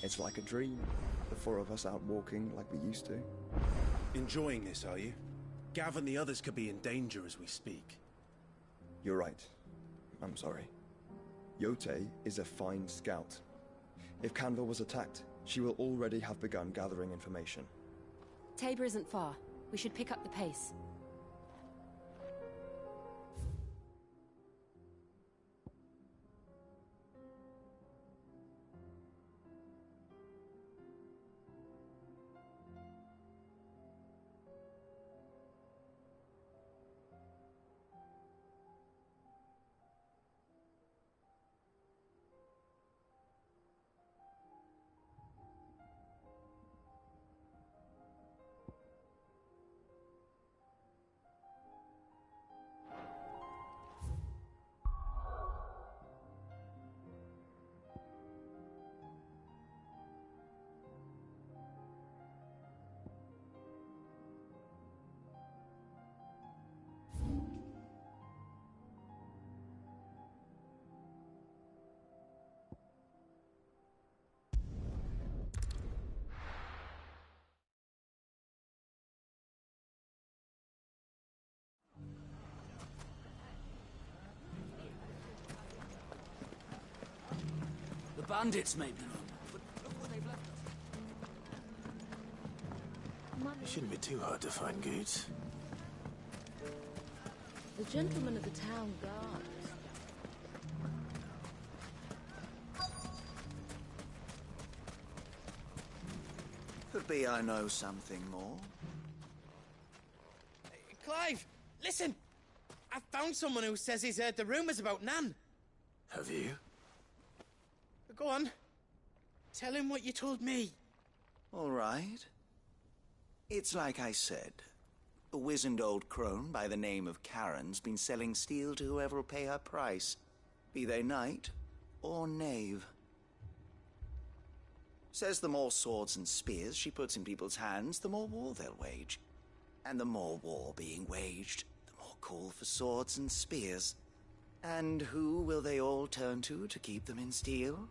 It's like a dream. The four of us out walking like we used to. Enjoying this, are you? Gav and the others could be in danger as we speak. You're right. I'm sorry. Yote is a fine scout. If Canva was attacked, she will already have begun gathering information. Tabor isn't far. We should pick up the pace. The bandits may be wrong, but look where they've left us. It shouldn't be too hard to find goods. The gentlemen of the town guard. Could be I know something more. Clive, listen! I found someone who says he's heard the rumours about Nan. Have you? Go on. Tell him what you told me. All right. It's like I said. A wizened old crone by the name of Karen's been selling steel to whoever will pay her price, be they knight or knave. Says the more swords and spears she puts in people's hands, the more war they'll wage. And the more war being waged, the more call for swords and spears. And who will they all turn to keep them in steel?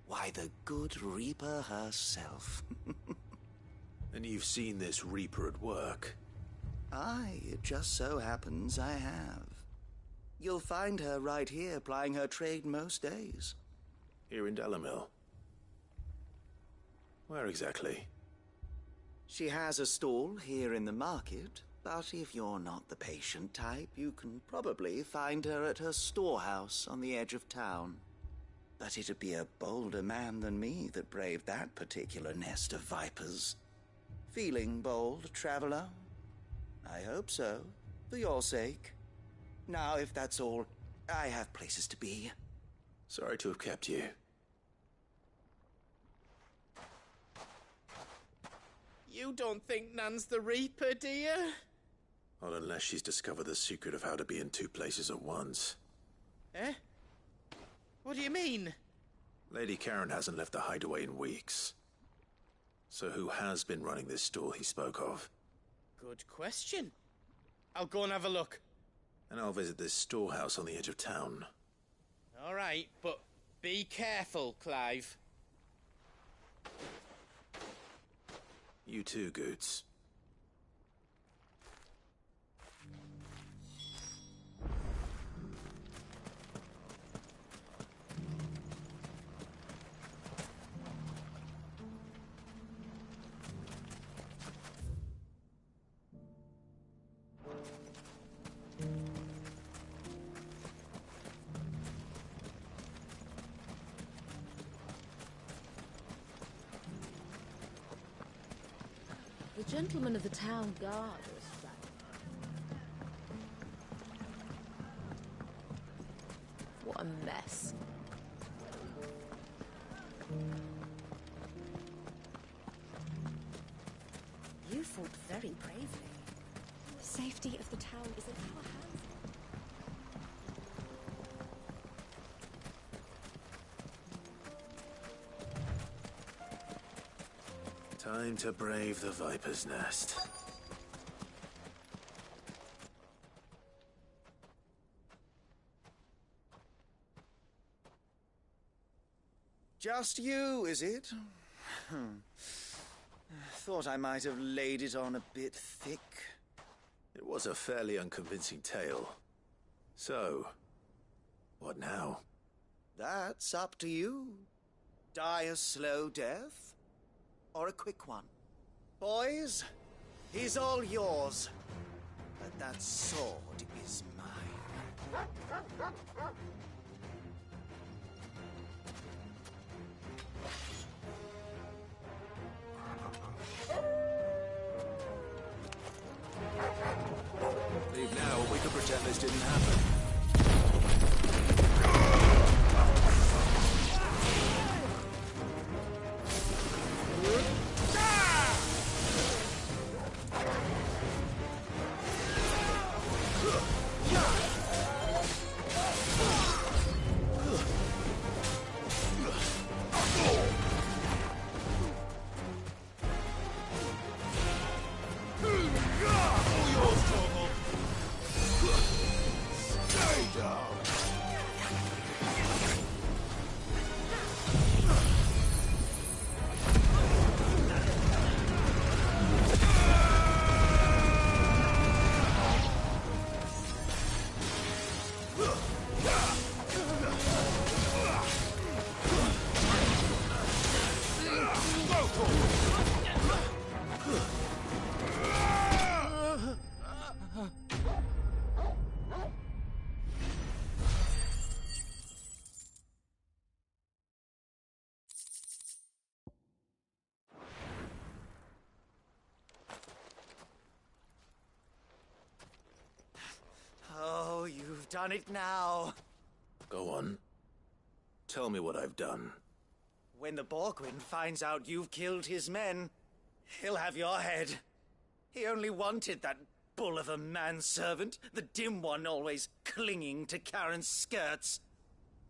Why, the good Reaper herself. And you've seen this Reaper at work? Aye, it just so happens I have. You'll find her right here plying her trade most days. Here in Delamil? Where exactly? She has a stall here in the market, but if you're not the patient type, you can probably find her at her storehouse on the edge of town. But it'd be a bolder man than me that braved that particular nest of vipers. Feeling bold, traveler? I hope so, for your sake. Now, if that's all, I have places to be. Sorry to have kept you. You don't think Nan's the Reaper, do you? Not unless she's discovered the secret of how to be in two places at once. Eh? What do you mean? Lady Karen hasn't left the hideaway in weeks. So who has been running this stall he spoke of? Good question. I'll go and have a look. And I'll visit this storehouse on the edge of town. All right, but be careful, Clive. You too, Goots. The gentlemen of the town guard is back. What a mess. You fought very bravely. The safety of the town is in our hands. Time to brave the Viper's Nest. Just you, is it? Thought I might have laid it on a bit thick. It was a fairly unconvincing tale. So, what now? That's up to you. Die a slow death, or a quick one. Boys, he's all yours. But that sword is mine. Leave now, or we could pretend this didn't happen. Oh, you've done it now. Go on. Tell me what I've done. When the Borgwyn finds out you've killed his men, he'll have your head. He only wanted that bull of a manservant, the dim one always clinging to Karen's skirts.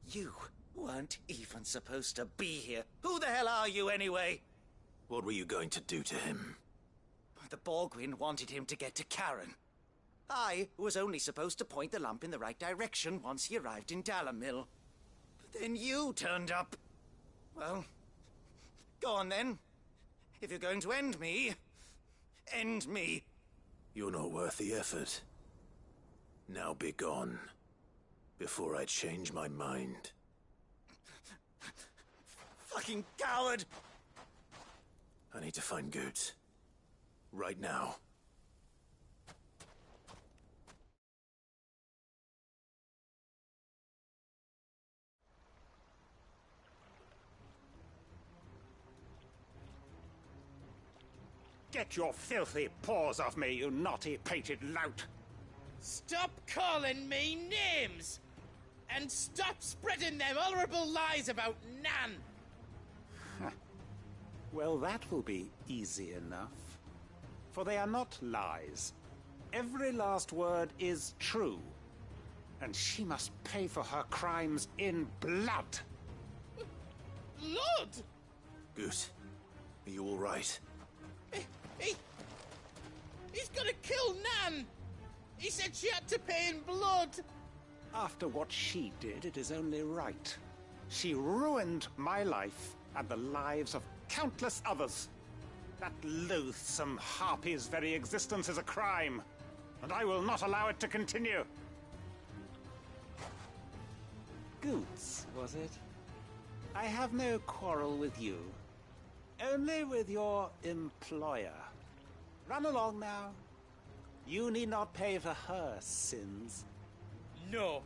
You weren't even supposed to be here. Who the hell are you anyway? What were you going to do to him? The Borgwyn wanted him to get to Karen. I was only supposed to point the lamp in the right direction once he arrived in Dalamil. But then you turned up. Well, go on then. If you're going to end me, end me. You're not worth the effort. Now be gone, before I change my mind. Fucking coward! I need to find Goots. Right now. Get your filthy paws off me, you naughty-pated lout! Stop calling me names! And stop spreading them horrible lies about Nan! Well, that will be easy enough. For they are not lies. Every last word is true. And she must pay for her crimes in blood. Blood? Goot, are you all right? He's gonna kill Nan! He said she had to pay in blood! After what she did, it is only right. She ruined my life and the lives of countless others. That loathsome harpy's very existence is a crime, and I will not allow it to continue. Goots, was it? I have no quarrel with you. Only with your employer. Run along now. You need not pay for her sins. No.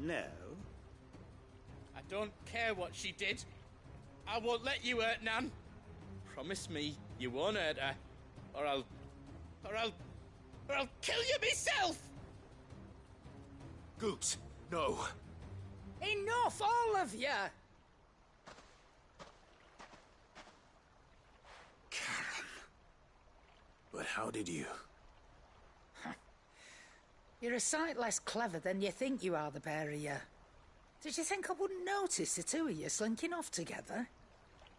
No? I don't care what she did. I won't let you hurt Nan. Promise me you won't hurt her, or I'll kill you myself! Goot, no. Enough, all of you! Karen. But how did you? You're a sight less clever than you think you are, the pair of you. Did you think I wouldn't notice the two of you slinking off together?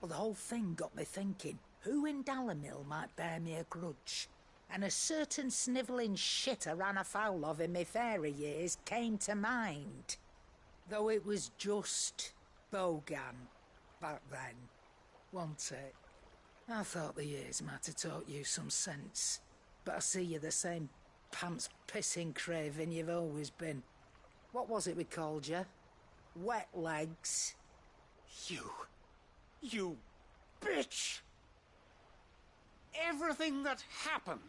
Well, the whole thing got me thinking, who in Dalamil might bear me a grudge? And a certain snivelling shit I ran afoul of in my fairy years came to mind. Though it was just bogan back then, wasn't it? I thought the years might have taught you some sense, but I see you're the same pants-pissing craven you've always been. What was it we called you? Wet legs? You bitch! Everything that happened,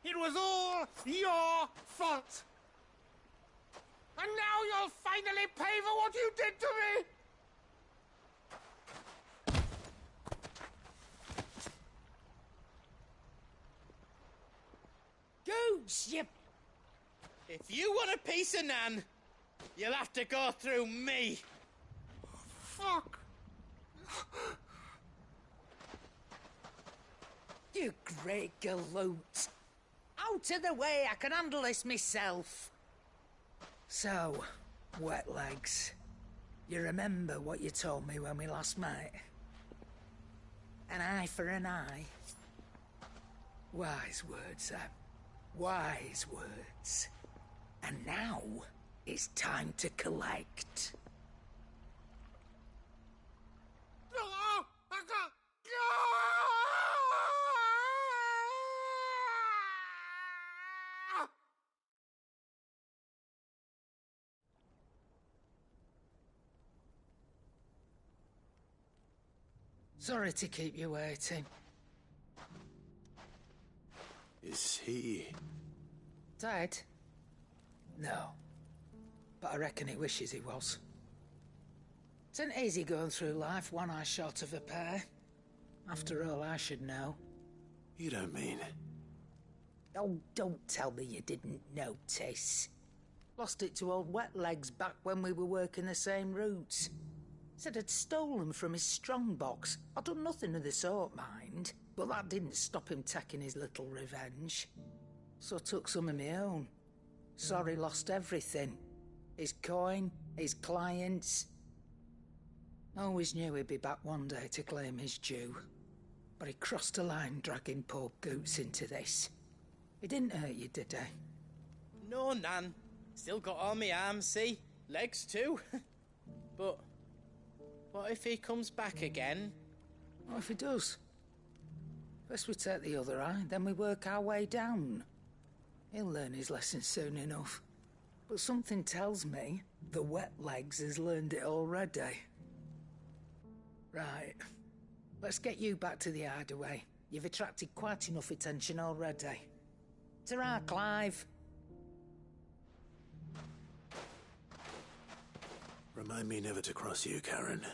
it was all your fault! And now you'll finally pay for what you did to me! Gooch, you... If you want a piece of Nan, you'll have to go through me. Fuck! You great galoot. Out of the way, I can handle this myself. So, wet legs, you remember what you told me when we last met? An eye for an eye. Wise words, Sam. Wise words. And now, it's time to collect. Sorry to keep you waiting. Is he... Dead? No. But I reckon he wishes he was. It ain't easy going through life one eye short of a pair. After all, I should know. You don't mean... Oh, don't tell me you didn't notice. Lost it to old Wet Legs back when we were working the same routes. Said I'd stolen from his strongbox. I'd done nothing of the sort, mind. But that didn't stop him taking his little revenge. So I took some of my own. Sorry, lost everything. His coin, his clients. Always knew he'd be back one day to claim his due. But he crossed a line dragging poor Goots into this. He didn't hurt you, did he? No, Nan. Still got all my arms, see? Legs too. But what if he comes back again? What if he does? First we take the other eye, then we work our way down. He'll learn his lesson soon enough. But something tells me the Wet Legs has learned it already. Right. Let's get you back to the hideaway. You've attracted quite enough attention already. Ta-ra, Clive. Remind me never to cross you, Karen.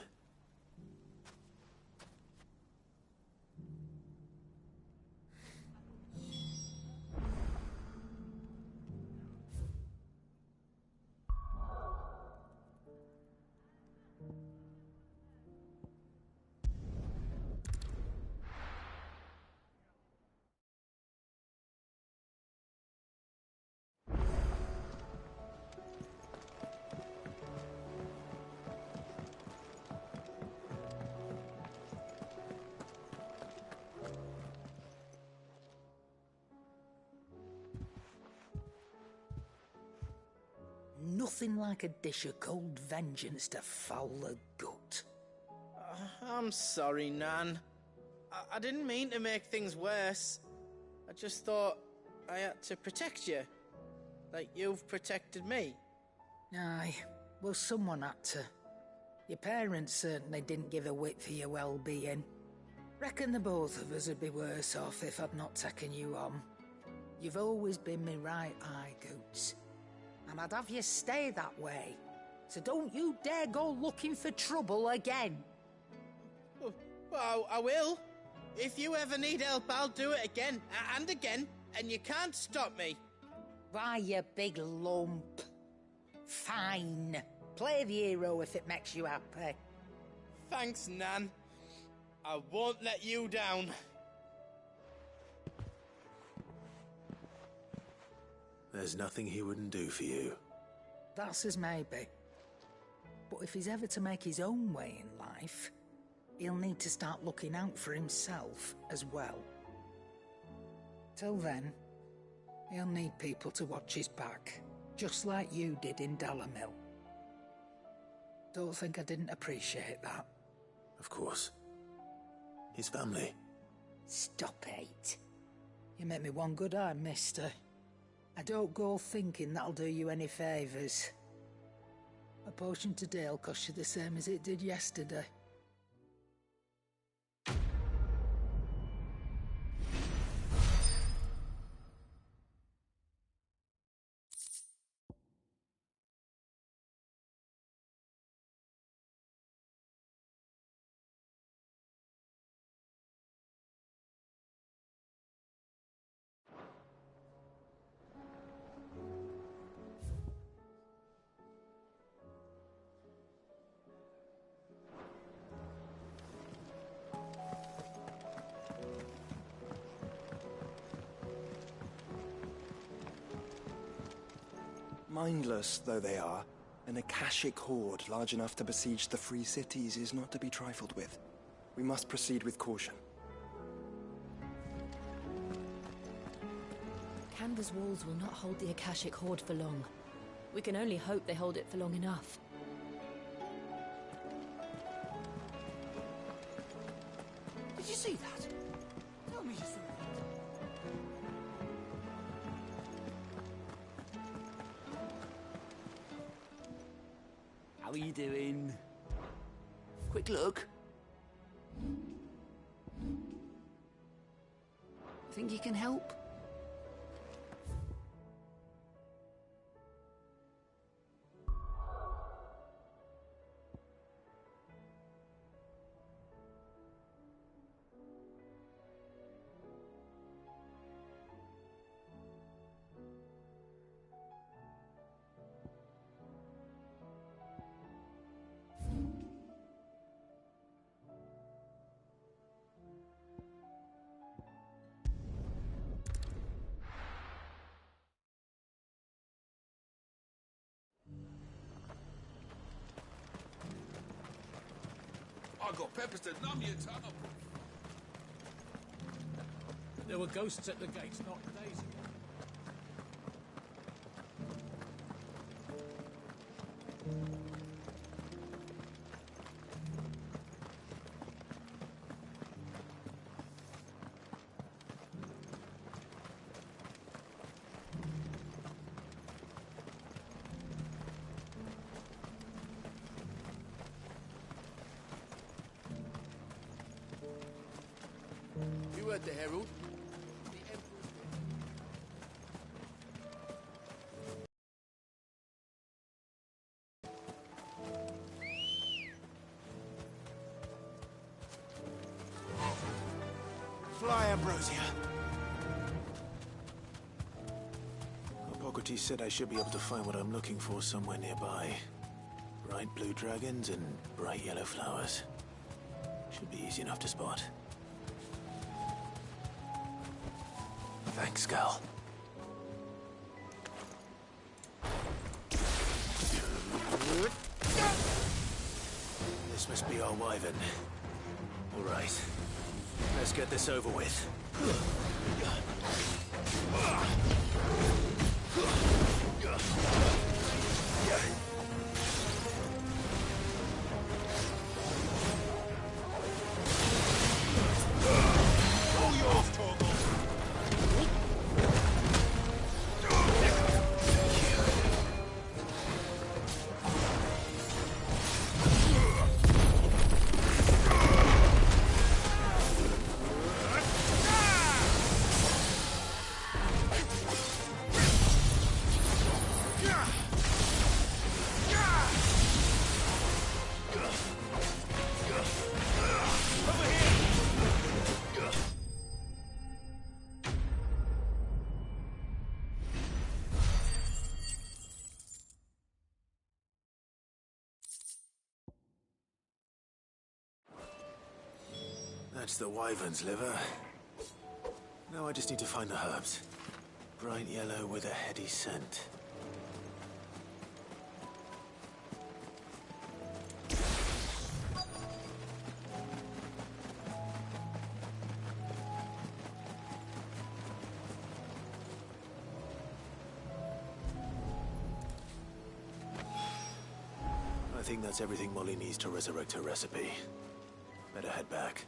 Nothing like a dish of cold vengeance to foul the gut. I'm sorry, Nan. I didn't mean to make things worse. I just thought I had to protect you. Like you've protected me. Aye, well, someone had to. Your parents certainly didn't give a whit for your well-being. Reckon the both of us would be worse off if I'd not taken you on. You've always been me right eye, Goots. And I'd have you stay that way. So don't you dare go looking for trouble again. Well, I will. If you ever need help, I'll do it again and again, and you can't stop me. Why, you big lump. Fine. Play the hero if it makes you happy. Thanks, Nan. I won't let you down. There's nothing he wouldn't do for you. That's as maybe. But if he's ever to make his own way in life, he'll need to start looking out for himself as well. Till then, he'll need people to watch his back, just like you did in Dalamil. Don't think I didn't appreciate that. Of course. His family. Stop it. You make me one good eye, mister. I don't go thinking that'll do you any favours. A potion today'll cost you the same as it did yesterday. Mindless though they are, an Akashic horde large enough to besiege the free cities is not to be trifled with. We must proceed with caution. Canva's walls will not hold the Akashic horde for long. We can only hope they hold it for long enough. Did you see that? Tell me you saw it. How are you doing? Quick look. Think you can help? I got peppers to numb your tongue. There were ghosts at the gates not days ago. You heard the herald. Fly, Ambrosia. Hippocrates said I should be able to find what I'm looking for somewhere nearby. Bright blue dragons and bright yellow flowers. Should be easy enough to spot. Thanks, Gal. This must be our wyvern. All right. Let's get this over with. All yours, Torgal. That's the wyvern's liver. Now I just need to find the herbs. Bright yellow with a heady scent. I think that's everything Molly needs to resurrect her recipe. Better head back.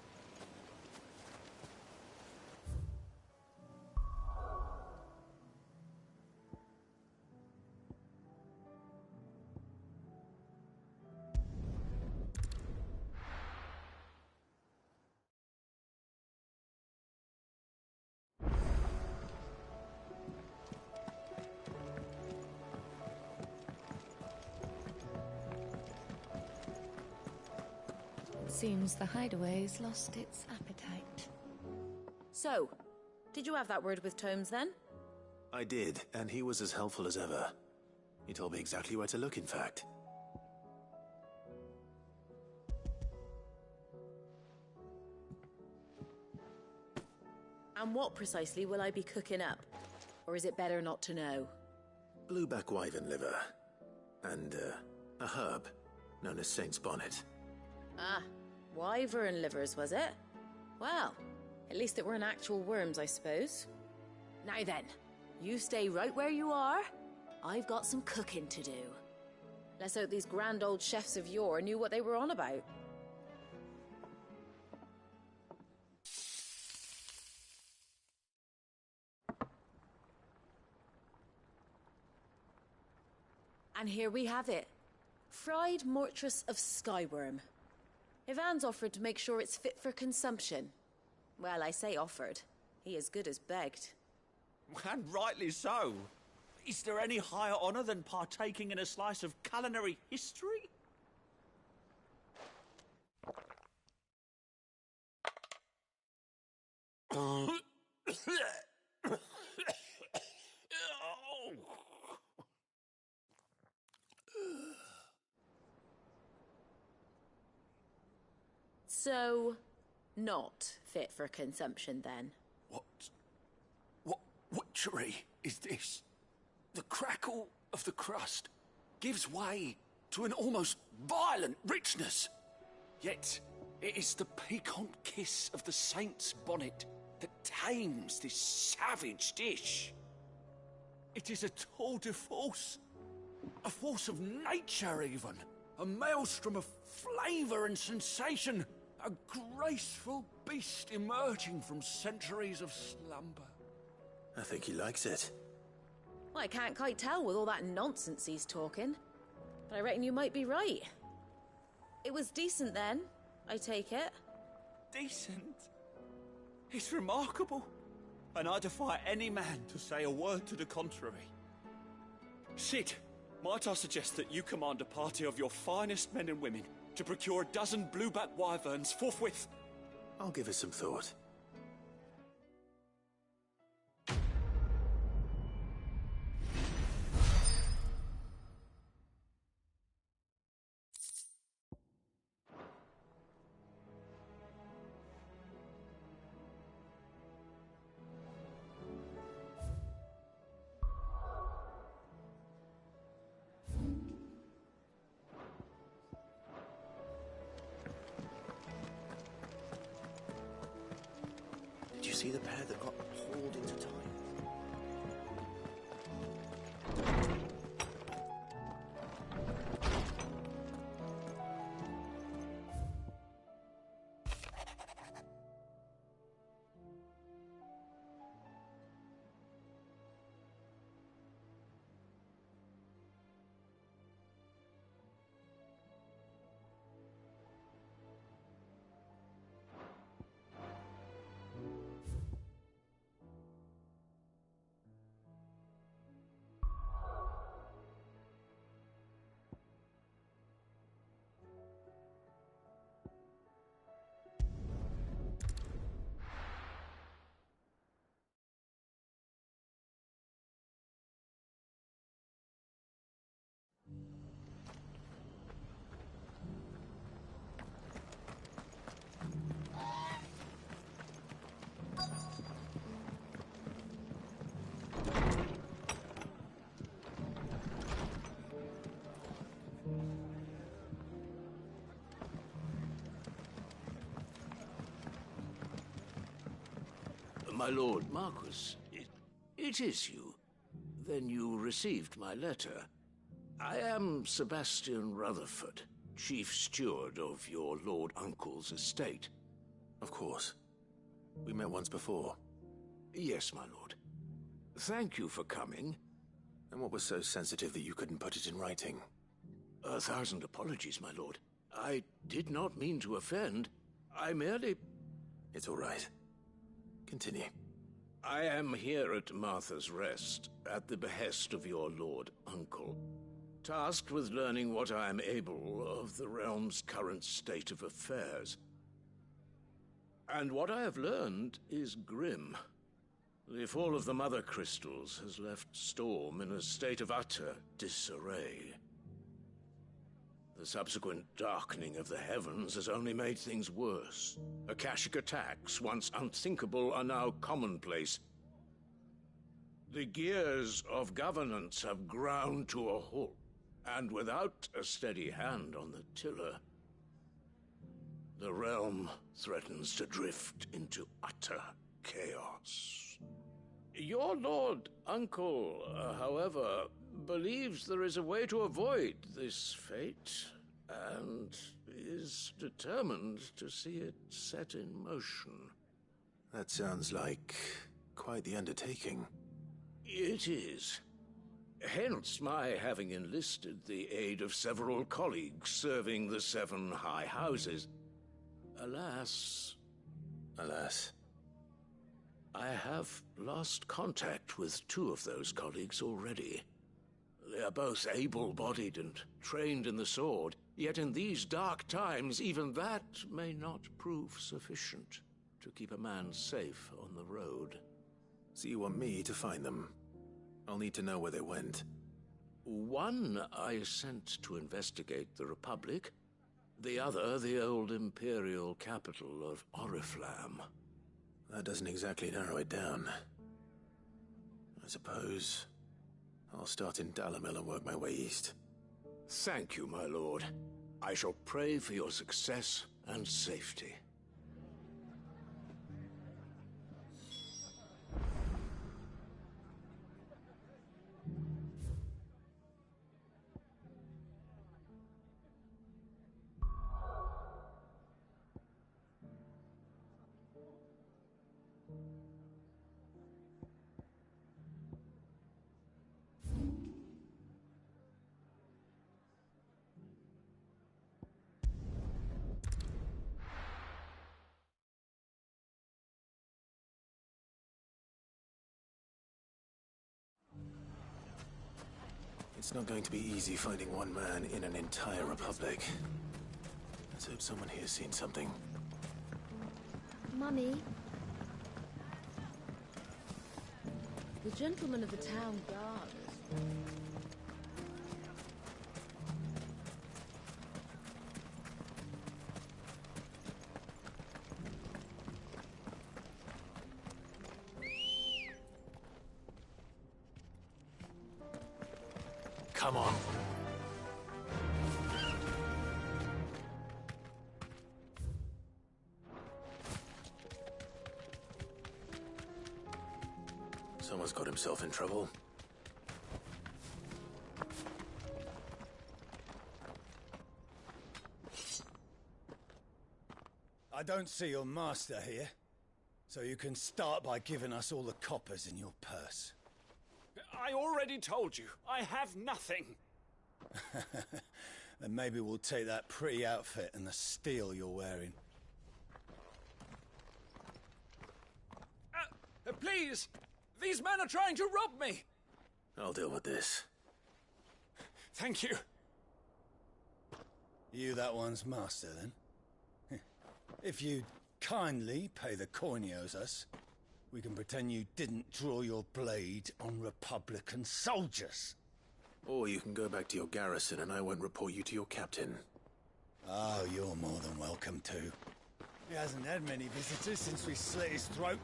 Seems the hideaway's lost its appetite. So, did you have that word with Tomes then? I did, and he was as helpful as ever. He told me exactly where to look, in fact. And what precisely will I be cooking up? Or is it better not to know? Blueback wyvern liver. And, a herb known as Saint's Bonnet. Ah, wyvern livers, was it? Well, at least it weren't actual worms, I suppose. Now then, you stay right where you are. I've got some cooking to do. Let's hope these grand old chefs of yore knew what they were on about. And here we have it. Fried mortress of skyworm. Ivan's offered to make sure it's fit for consumption. Well, I say offered. He as good as begged. And rightly so. Is there any higher honor than partaking in a slice of culinary history? So, not fit for consumption then? What witchery is this? The crackle of the crust gives way to an almost violent richness. Yet, it is the piquant kiss of the saint's bonnet that tames this savage dish. It is a tour de force. A force of nature, even. A maelstrom of flavor and sensation. A graceful beast emerging from centuries of slumber. I think he likes it. Well, I can't quite tell with all that nonsense he's talking. But I reckon you might be right. It was decent then, I take it. Decent? It's remarkable. And I defy any man to say a word to the contrary. Sid, might I suggest that you command a party of your finest men and women to procure a dozen blueback wyverns forthwith? I'll give it some thought. Did you see the pair that got hauled into time? My lord Marquis, it is you. Then you received my letter. I am Sebastian Rutherford, Chief Steward of your Lord Uncle's estate. Of course. We met once before. Yes, my lord. Thank you for coming. And what was so sensitive that you couldn't put it in writing? 1,000 apologies, my lord. I did not mean to offend. I merely... It's all right. Continue. I am here at Martha's Rest, at the behest of your Lord Uncle, tasked with learning what I am able of the realm's current state of affairs. And what I have learned is grim. The fall of the Mother Crystals has left Storm in a state of utter disarray. The subsequent darkening of the heavens has only made things worse. Akashic attacks, once unthinkable, are now commonplace. The gears of governance have ground to a halt, and without a steady hand on the tiller, the realm threatens to drift into utter chaos. Your Lord Uncle, however, believes there is a way to avoid this fate, and is determined to see it set in motion. That sounds like quite the undertaking. It is. Hence my having enlisted the aid of several colleagues serving the 7 high houses. Alas, I have lost contact with 2 of those colleagues already. They are both able-bodied and trained in the sword, yet in these dark times, even that may not prove sufficient to keep a man safe on the road. So you want me to find them? I'll need to know where they went. One I sent to investigate the Republic, the other the old Imperial capital of Oriflamme. That doesn't exactly narrow it down. I suppose I'll start in Dalamil and work my way east. Thank you, my lord. I shall pray for your success and safety. It's not going to be easy finding one man in an entire republic. Let's hope someone here's seen something. Mummy? The gentleman of the town guard. Come on. Someone's got himself in trouble. I don't see your master here, so you can start by giving us all the coppers in your purse. I already told you, I have nothing. Then maybe we'll take that pretty outfit and the steel you're wearing. Please! These men are trying to rob me! I'll deal with this. Thank you. You that one's master, then? If you'd kindly pay the coin he owes us, we can pretend you didn't draw your blade on Republican soldiers. Or you can go back to your garrison and I won't report you to your captain. Oh, you're more than welcome to. He hasn't had many visitors since we slit his throat.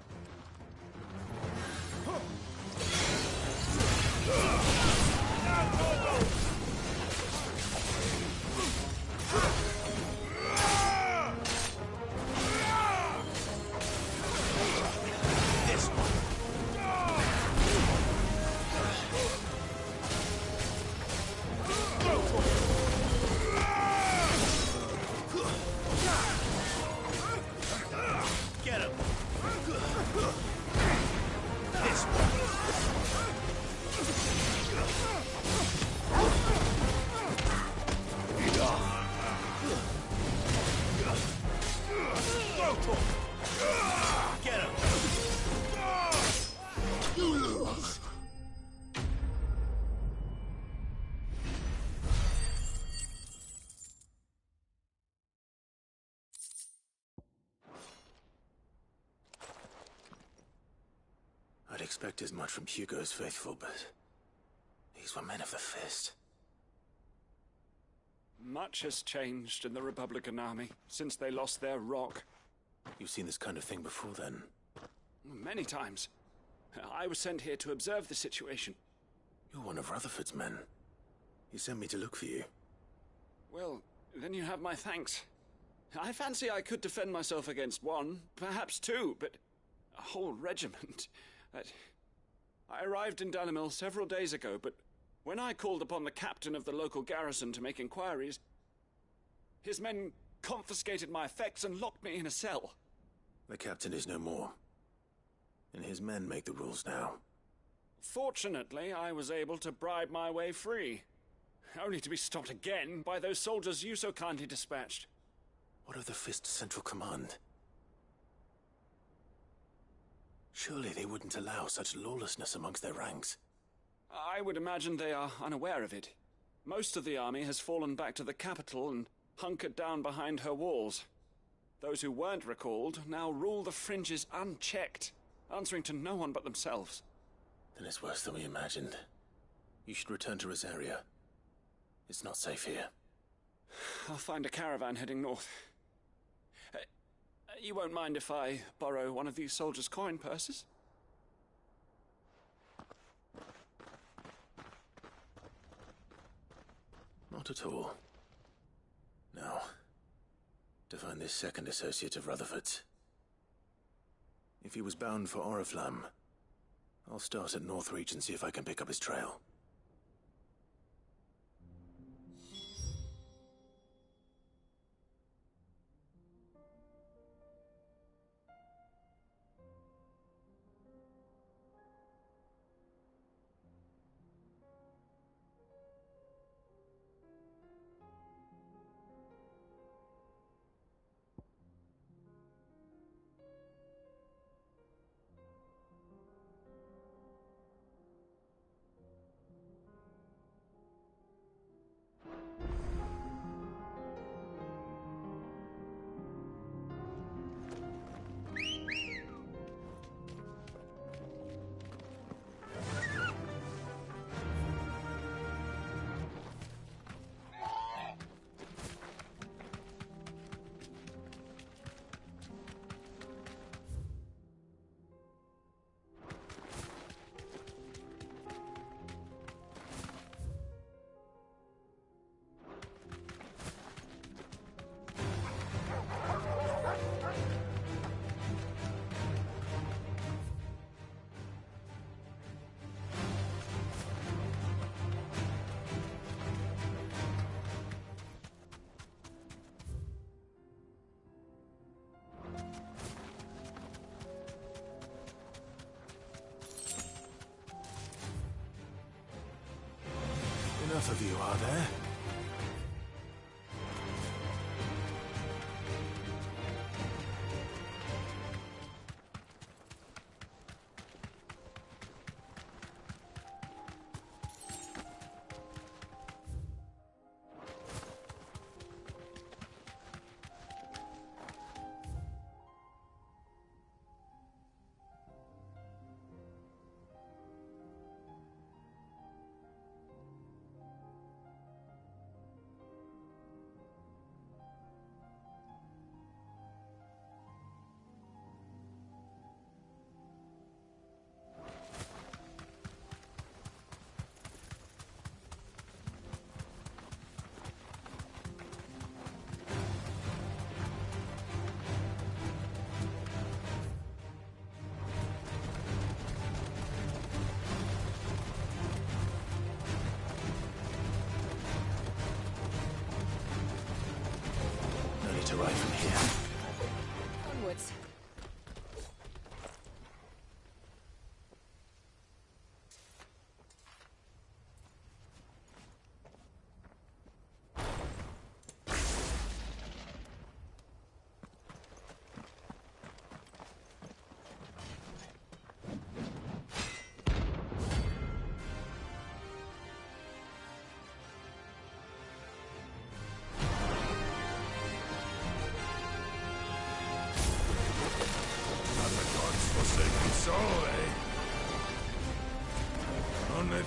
expect as much from Hugo's faithful, but these were men of the fist. Much has changed in the Republican army since they lost their rock. You've seen this kind of thing before, then? Many times. I was sent here to observe the situation. You're one of Rutherford's men. He sent me to look for you. Well, then you have my thanks. I fancy I could defend myself against one, perhaps two, but a whole regiment. I arrived in Dalimil several days ago, but when I called upon the captain of the local garrison to make inquiries, his men confiscated my effects and locked me in a cell. The captain is no more, and his men make the rules now. Fortunately, I was able to bribe my way free, only to be stopped again by those soldiers you so kindly dispatched. What of the Fist's Central Command? Surely they wouldn't allow such lawlessness amongst their ranks. I would imagine they are unaware of it. Most of the army has fallen back to the capital and hunkered down behind her walls. Those who weren't recalled now rule the fringes unchecked, answering to no one but themselves. Then it's worse than we imagined. You should return to Rosaria. It's not safe here. I'll find a caravan heading north. You won't mind if I borrow one of these soldiers' coin purses? Not at all. Now, to find this second associate of Rutherford's. If he was bound for Oriflamme, I'll start at Northreach and see if I can pick up his trail. Enough of you, are there? To ride from here. Onwards. Forsaken soul, eh?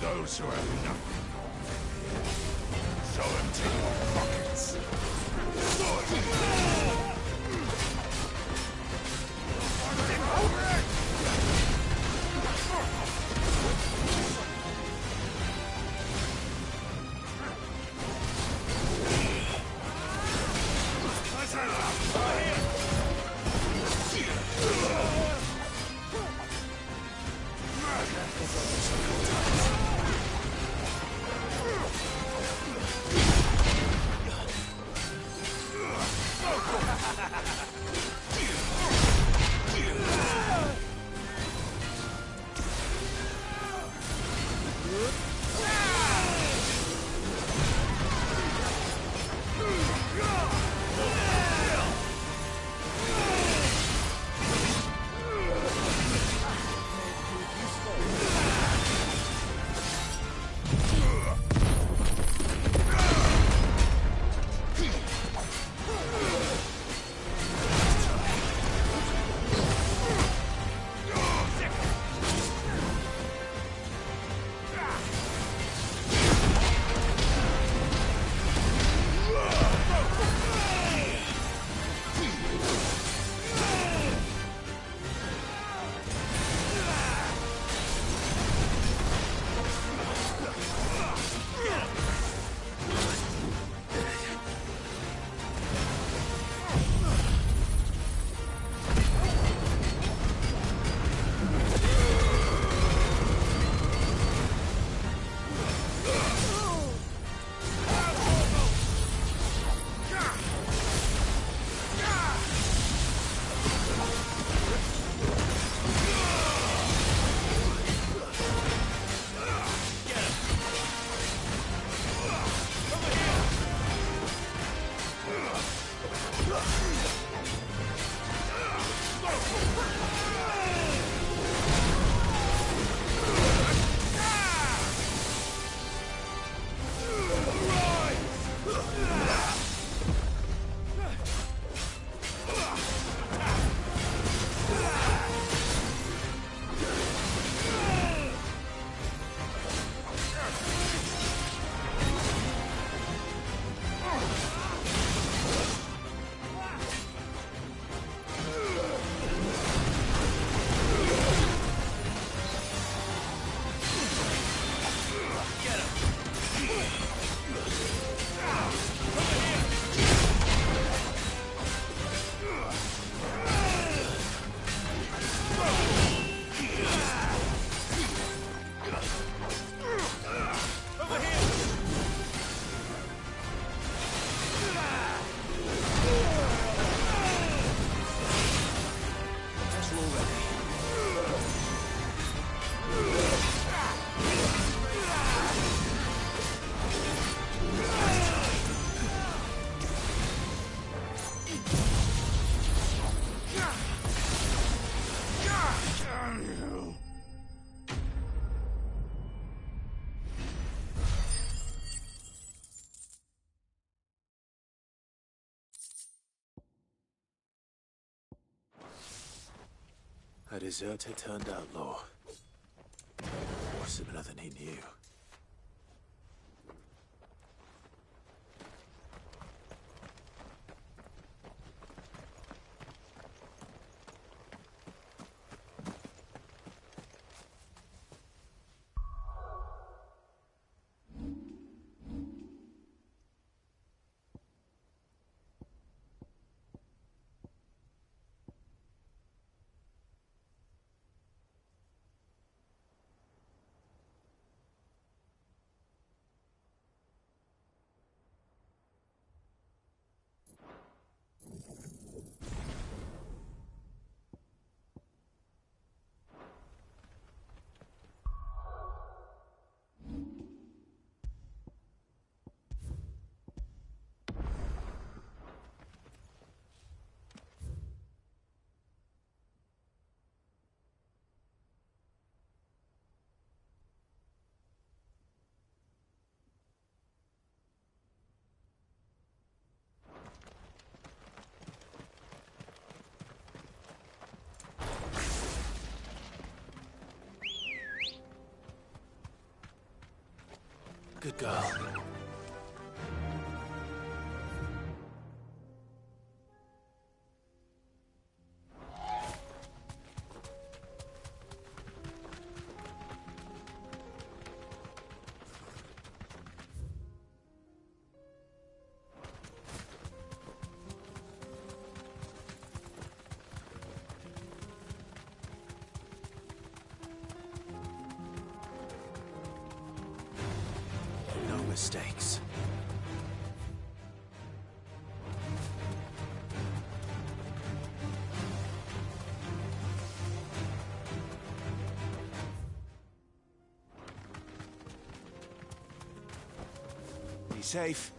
Those who have nothing so empty your pockets. A deserter turned outlaw. Or similar than he knew. girl. No mistakes. Be safe.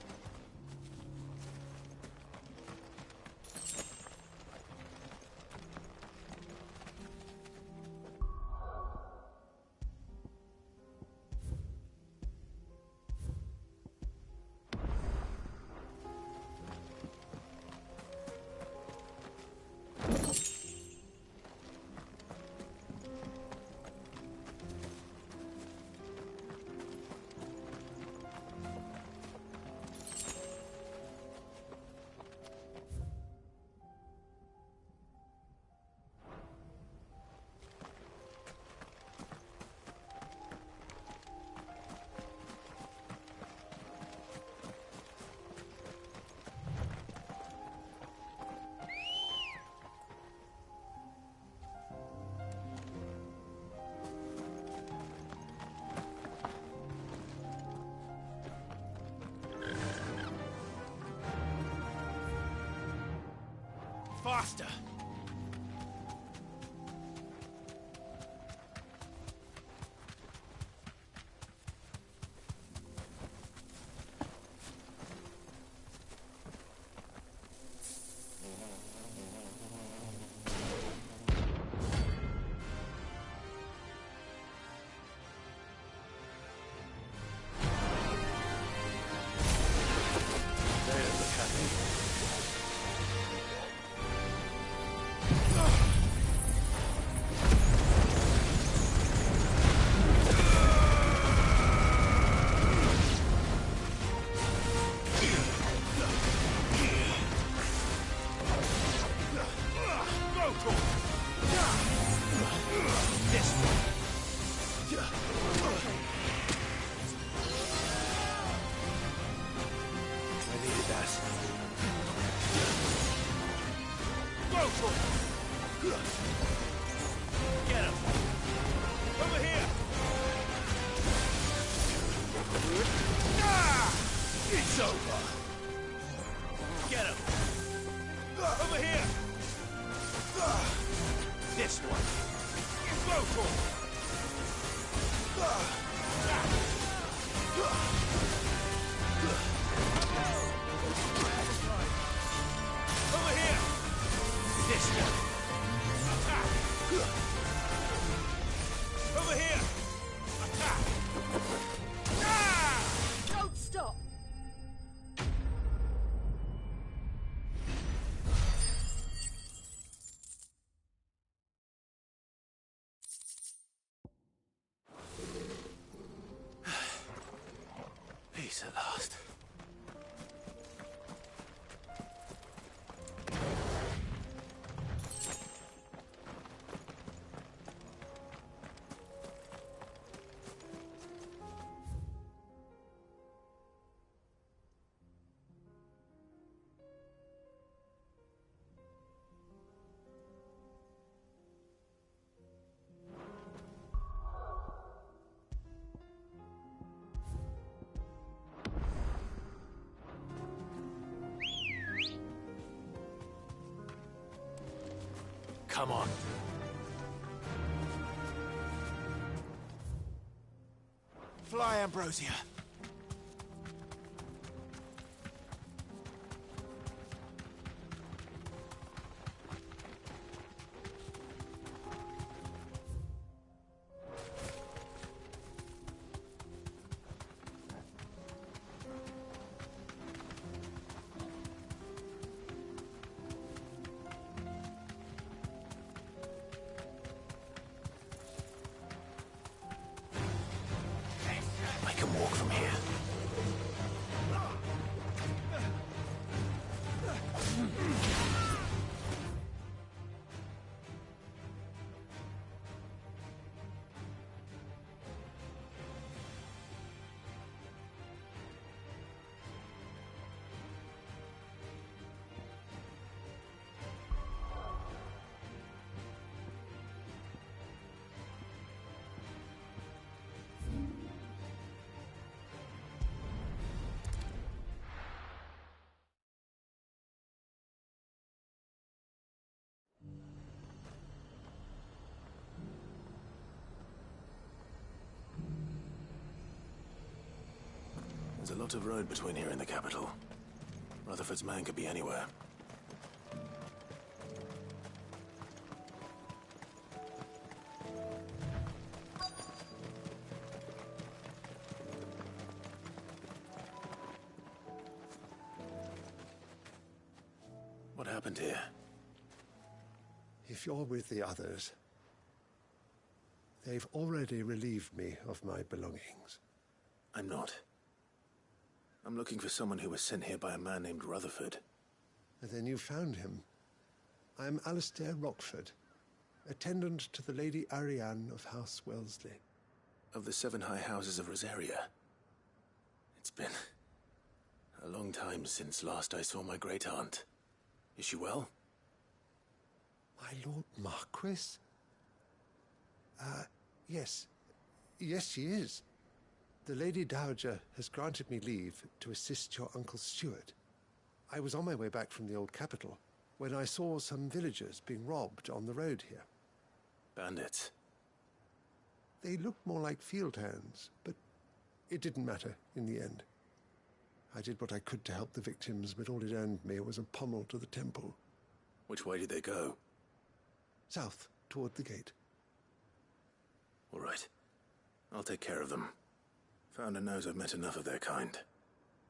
Faster! Get him! Over here! It's over! Get him! Over here! This one! Go for it! Over here! This one! Attack! Over here! Attack! Don't stop! Peace at last. Come on. Fly, Ambrosia. I can walk from here. a lot of road between here and the capital. Rutherford's man could be anywhere. What happened here? If you're with the others, they've already relieved me of my belongings. I'm not. I'm looking for someone who was sent here by a man named Rutherford. And then you found him. I am Alistair Rockford, attendant to the Lady Ariane of House Wellesley. Of the 7 high houses of Rosaria. It's been a long time since last I saw my great-aunt. Is she well? My Lord Marquis? Yes. Yes, she is. The Lady Dowager has granted me leave to assist your Uncle Stuart. I was on my way back from the old capital when I saw some villagers being robbed on the road here. Bandits? They looked more like field hands, but it didn't matter in the end. I did what I could to help the victims, but all it earned me was a pommel to the temple. Which way did they go? South, toward the gate. All right. I'll take care of them. Founder knows I've met enough of their kind.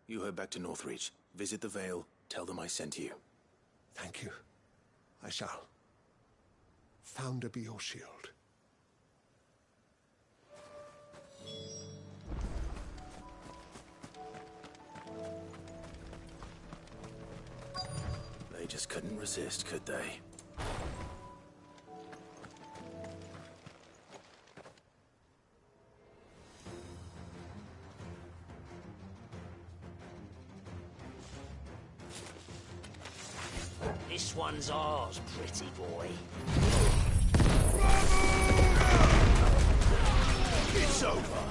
You head back to Northreach, visit the Vale, tell them I sent you. Thank you. I shall. Founder be your shield. They just couldn't resist, could they? This one's ours, pretty boy. It's over.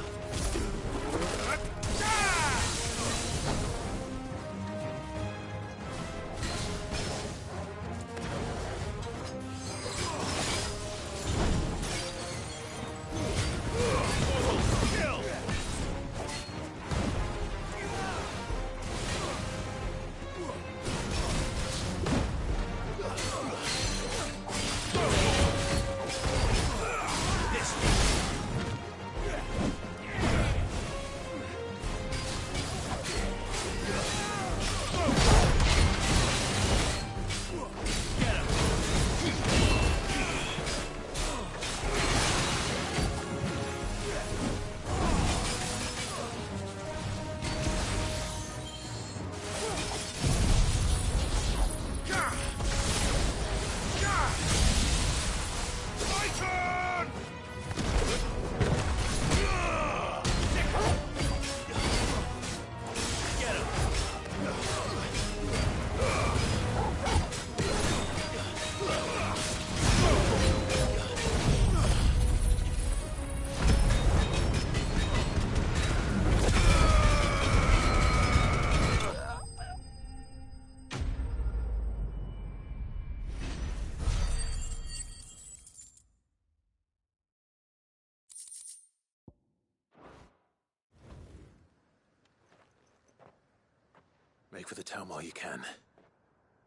Make for the town while you can.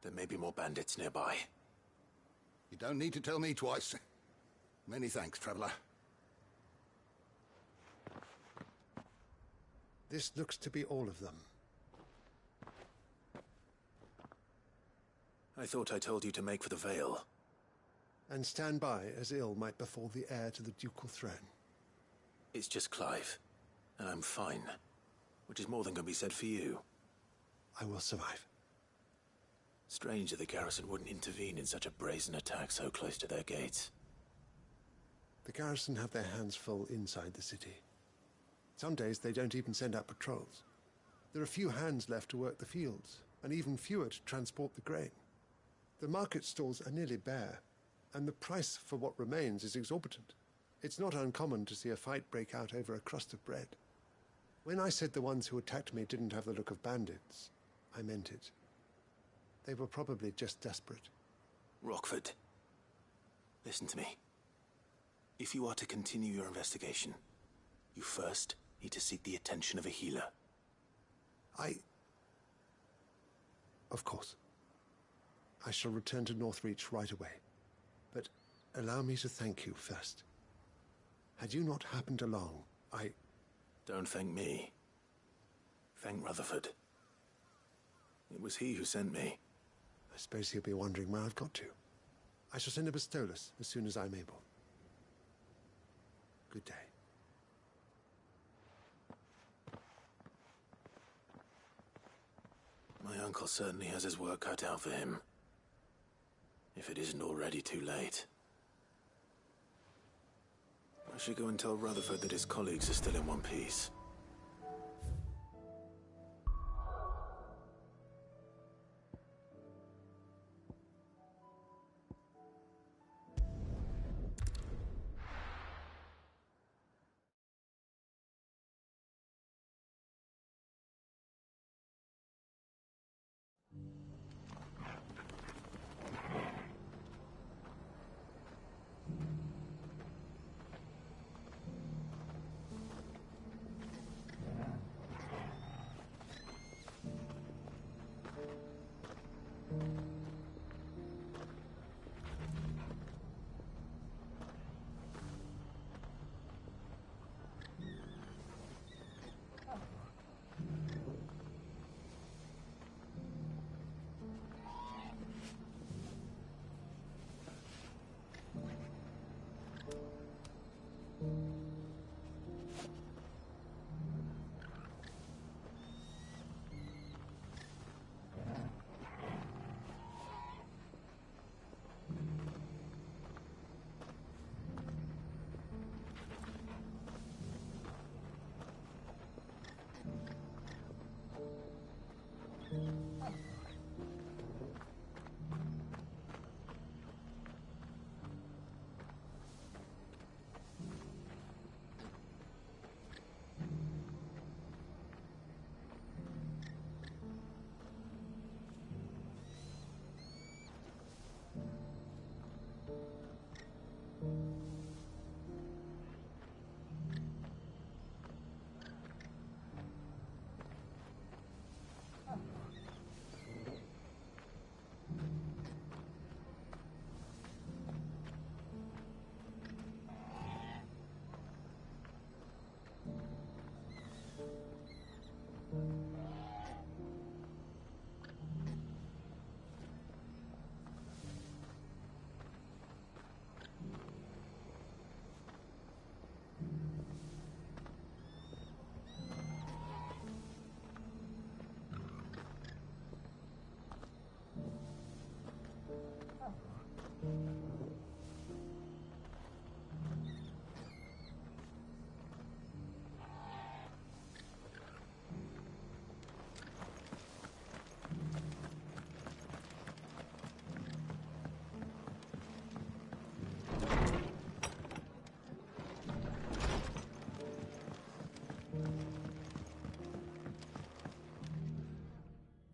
There may be more bandits nearby. You don't need to tell me twice. Many thanks, traveler. This looks to be all of them. I thought I told you to make for the Vale. And stand by as ill might befall the heir to the ducal throne. It's just Clive, and I'm fine. Which is more than can be said for you. I will survive. Strange that the garrison wouldn't intervene in such a brazen attack so close to their gates. The garrison have their hands full inside the city. Some days they don't even send out patrols. There are few hands left to work the fields, and even fewer to transport the grain. The market stalls are nearly bare, and the price for what remains is exorbitant. It's not uncommon to see a fight break out over a crust of bread. When I said the ones who attacked me didn't have the look of bandits, I meant it. They were probably just desperate. Rockford, listen to me. If you are to continue your investigation, you first need to seek the attention of a healer. Of course. I shall return to Northreach right away. But allow me to thank you first. Had you not happened along, Don't thank me. Thank Rutherford. It was he who sent me. I suppose he'll be wondering where I've got to. I shall send a Pistolus as soon as I'm able. Good day. My uncle certainly has his work cut out for him. If it isn't already too late. I should go and tell Rutherford that his colleagues are still in one piece.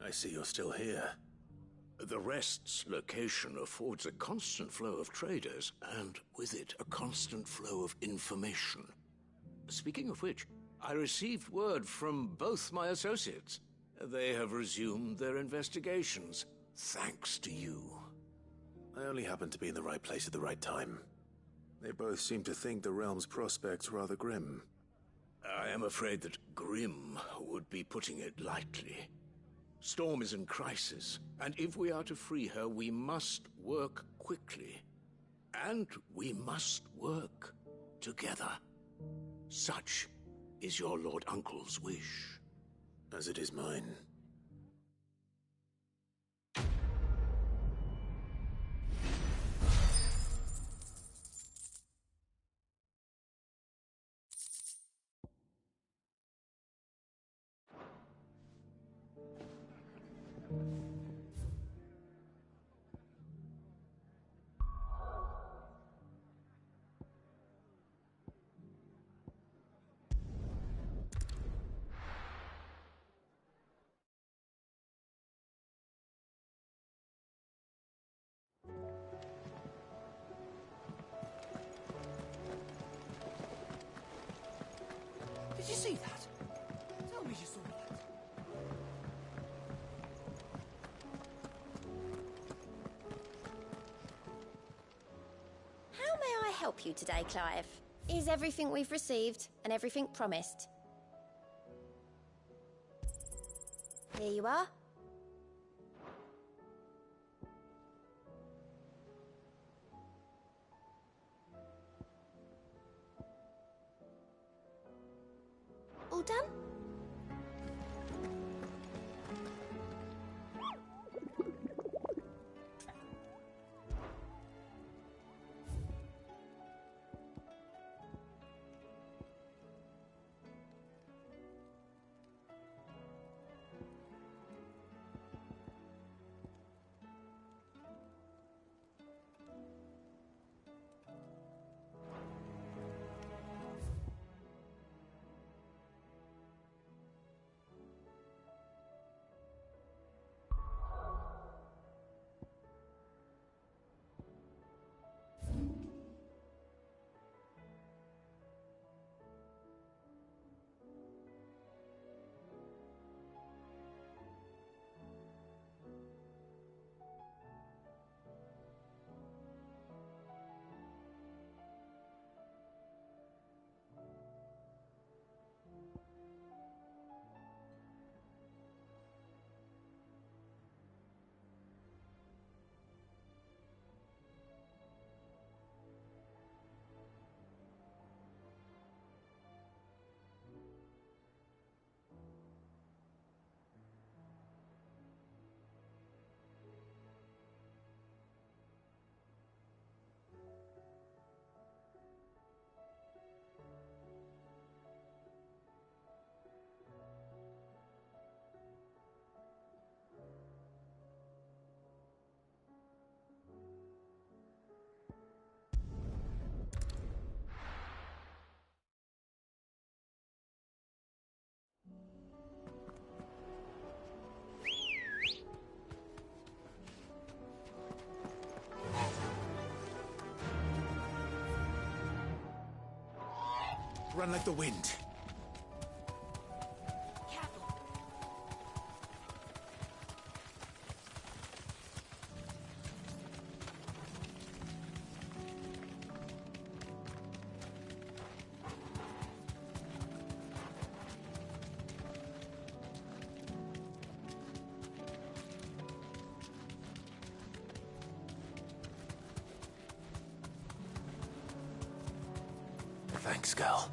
I see you're still here. The Rest's location affords a constant flow of traders, and with it, a constant flow of information. Speaking of which, I received word from both my associates. They have resumed their investigations, thanks to you. I only happened to be in the right place at the right time. They both seem to think the realm's prospects rather grim. I am afraid that grim would be putting it lightly. Storm is in crisis, and if we are to free her, we must work quickly. And we must work together. Such is your Lord Uncle's wish. As it is mine. help you today, Clive? Is everything we've received and everything promised? Here you are. All done? Run like the wind. Thanks, girl.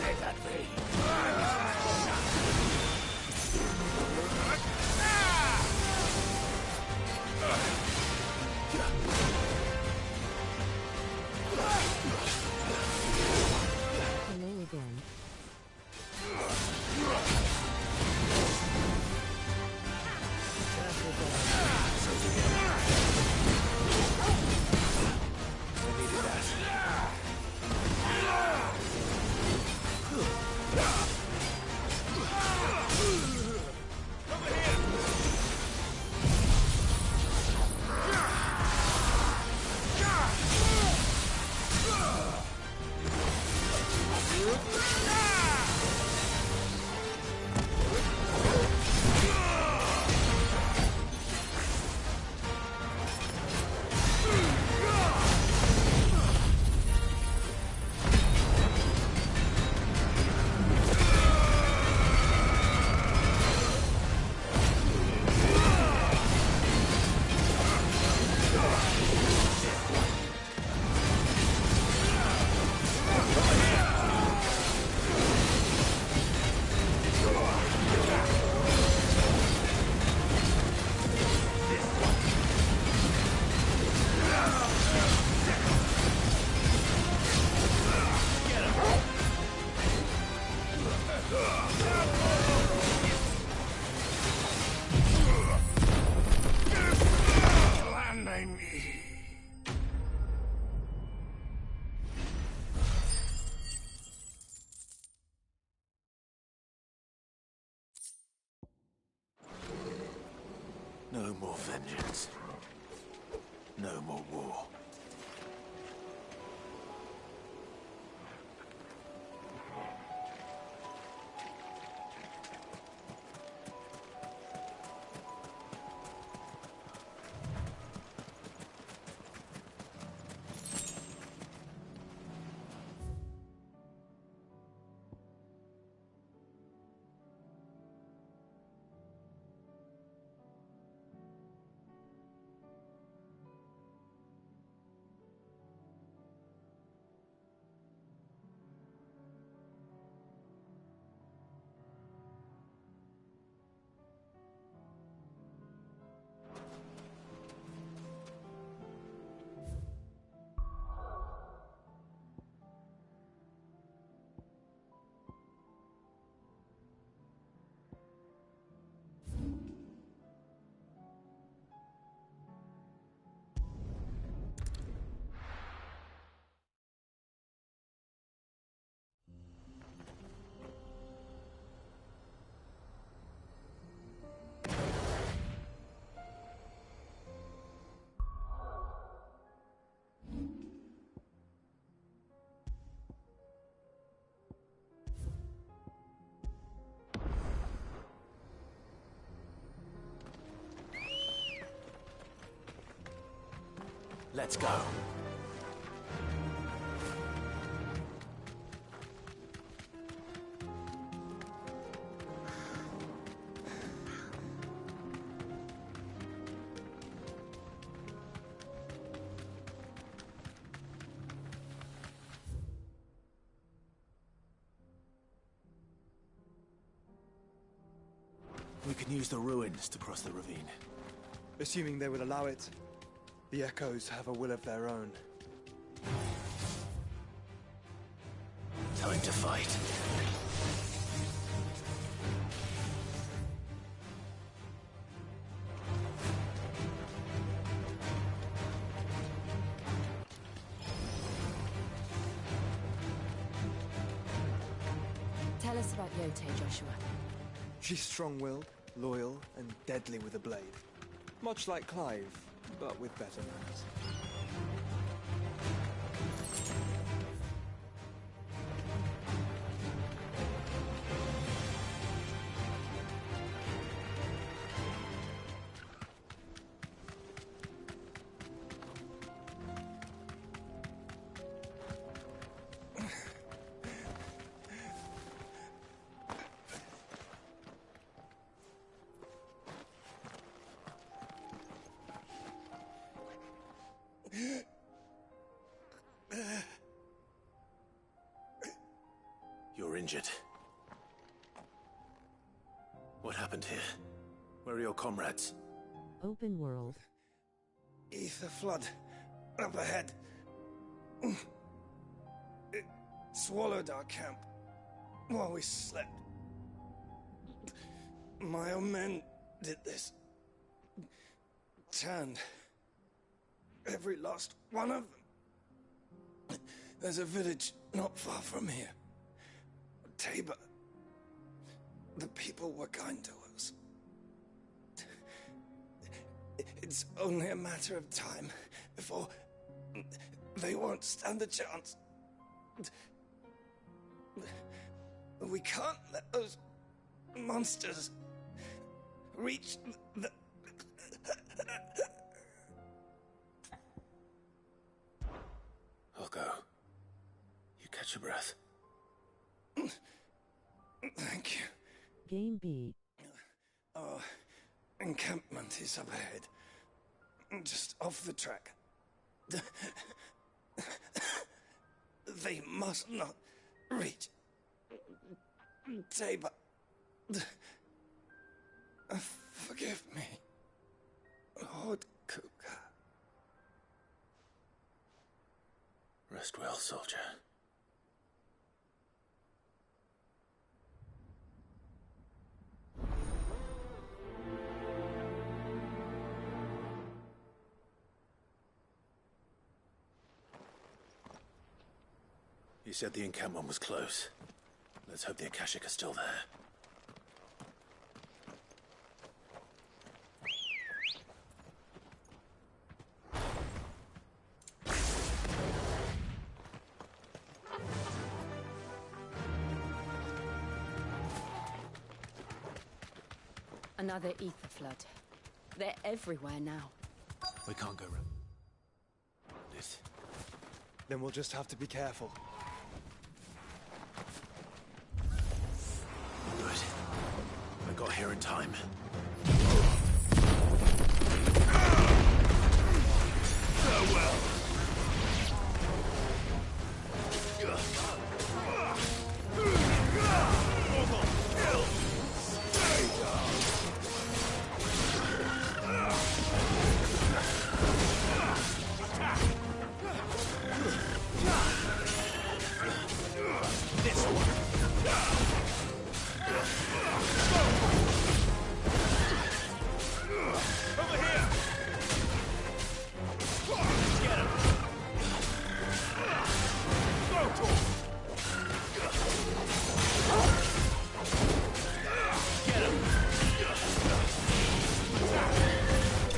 Let that be. No more vengeance. No more war. Let's go. We can use the ruins to cross the ravine. Assuming they will allow it. The Echoes have a will of their own. Time to fight. Tell us about Yote, Joshua. She's strong-willed, loyal, and deadly with a blade. Much like Clive, but with better manners. You're injured. What happened here? Where are your comrades? Open world. Ether flood. Up ahead. It swallowed our camp while we slept. My own men did this. Turned every last one of them. There's a village not far from here. Tabor. The people were kind to us. It's only a matter of time before they won't stand a chance. We can't let those monsters reach the... I'll go. You catch your breath. Thank you. Game B. Our encampment is up ahead. Just off the track. They must not reach Tabor. Forgive me, Lord Kuka. Rest well, soldier. You said the encampment was close. Let's hope the Akashic are still there. Another ether flood. They're everywhere now. We can't go round this. Then we'll just have to be careful. Good. I got here in time. Farewell.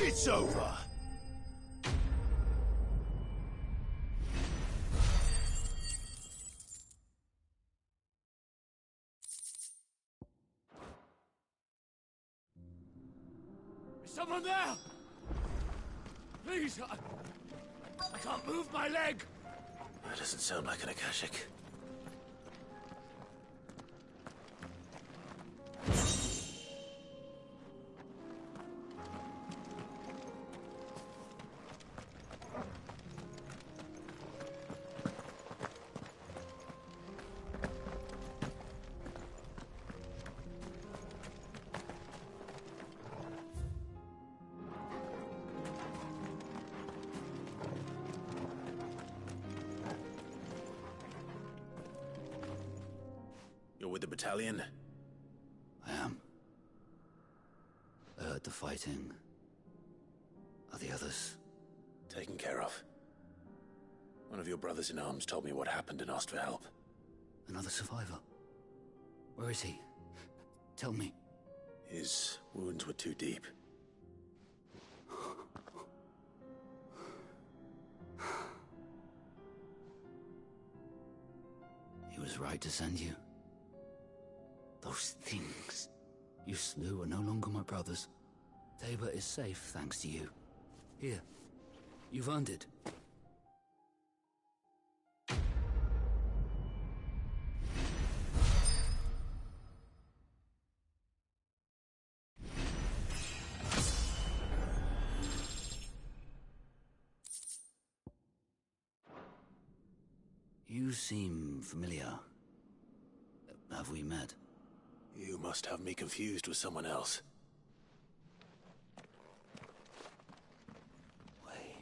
It's over. Is someone there? Please, I can't move my leg. That doesn't sound like an Akashic. You're with the battalion? I am. I heard the fighting. Are the others? Taken care of. One of your brothers in arms told me what happened and asked for help. Another survivor? Where is he? Tell me. His wounds were too deep. He was right to send you. Those things you slew are no longer my brothers. Tabor is safe thanks to you. Here, you've earned it. You seem familiar. Have we met? You must have me confused with someone else. Wait.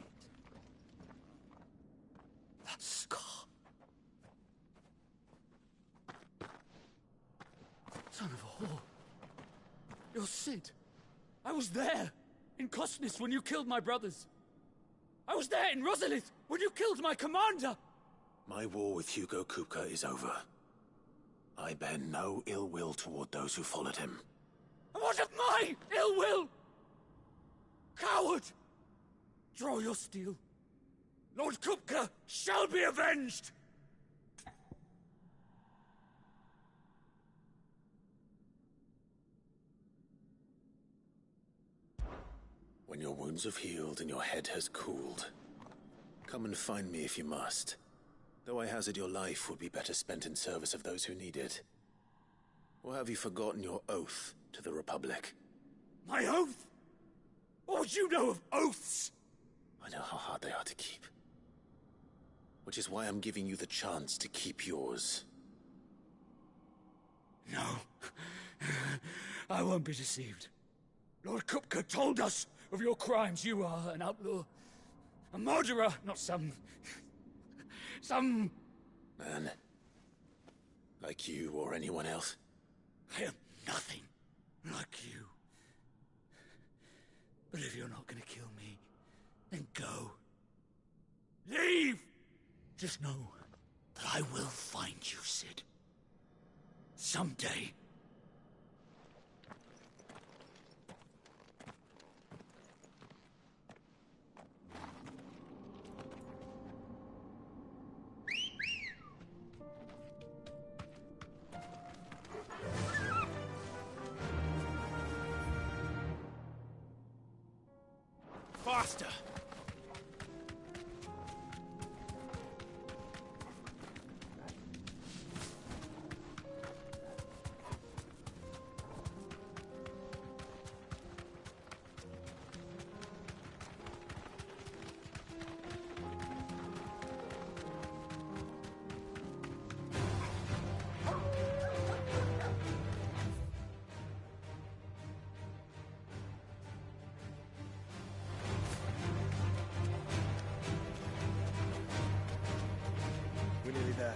That scar. Son of a whore. You're Sid. I was there, in Cosnis, when you killed my brothers. I was there in Rosalith, when you killed my commander. My war with Hugo Kupka is over. I bear no ill will toward those who followed him. And what of my ill will? Coward! Draw your steel. Lord Kupka shall be avenged! When your wounds have healed and your head has cooled, come and find me if you must. Though I hazard your life would be better spent in service of those who need it. Or have you forgotten your oath to the Republic? My oath? What would you know of oaths? I know how hard they are to keep. Which is why I'm giving you the chance to keep yours. No. I won't be deceived. Lord Kupka told us of your crimes. You are an outlaw. A murderer, not some man. Like you or anyone else. I am nothing like you. But if you're not gonna kill me, then go. Leave! Just know, that I will find you, Sid. Someday. Faster! We're nearly there.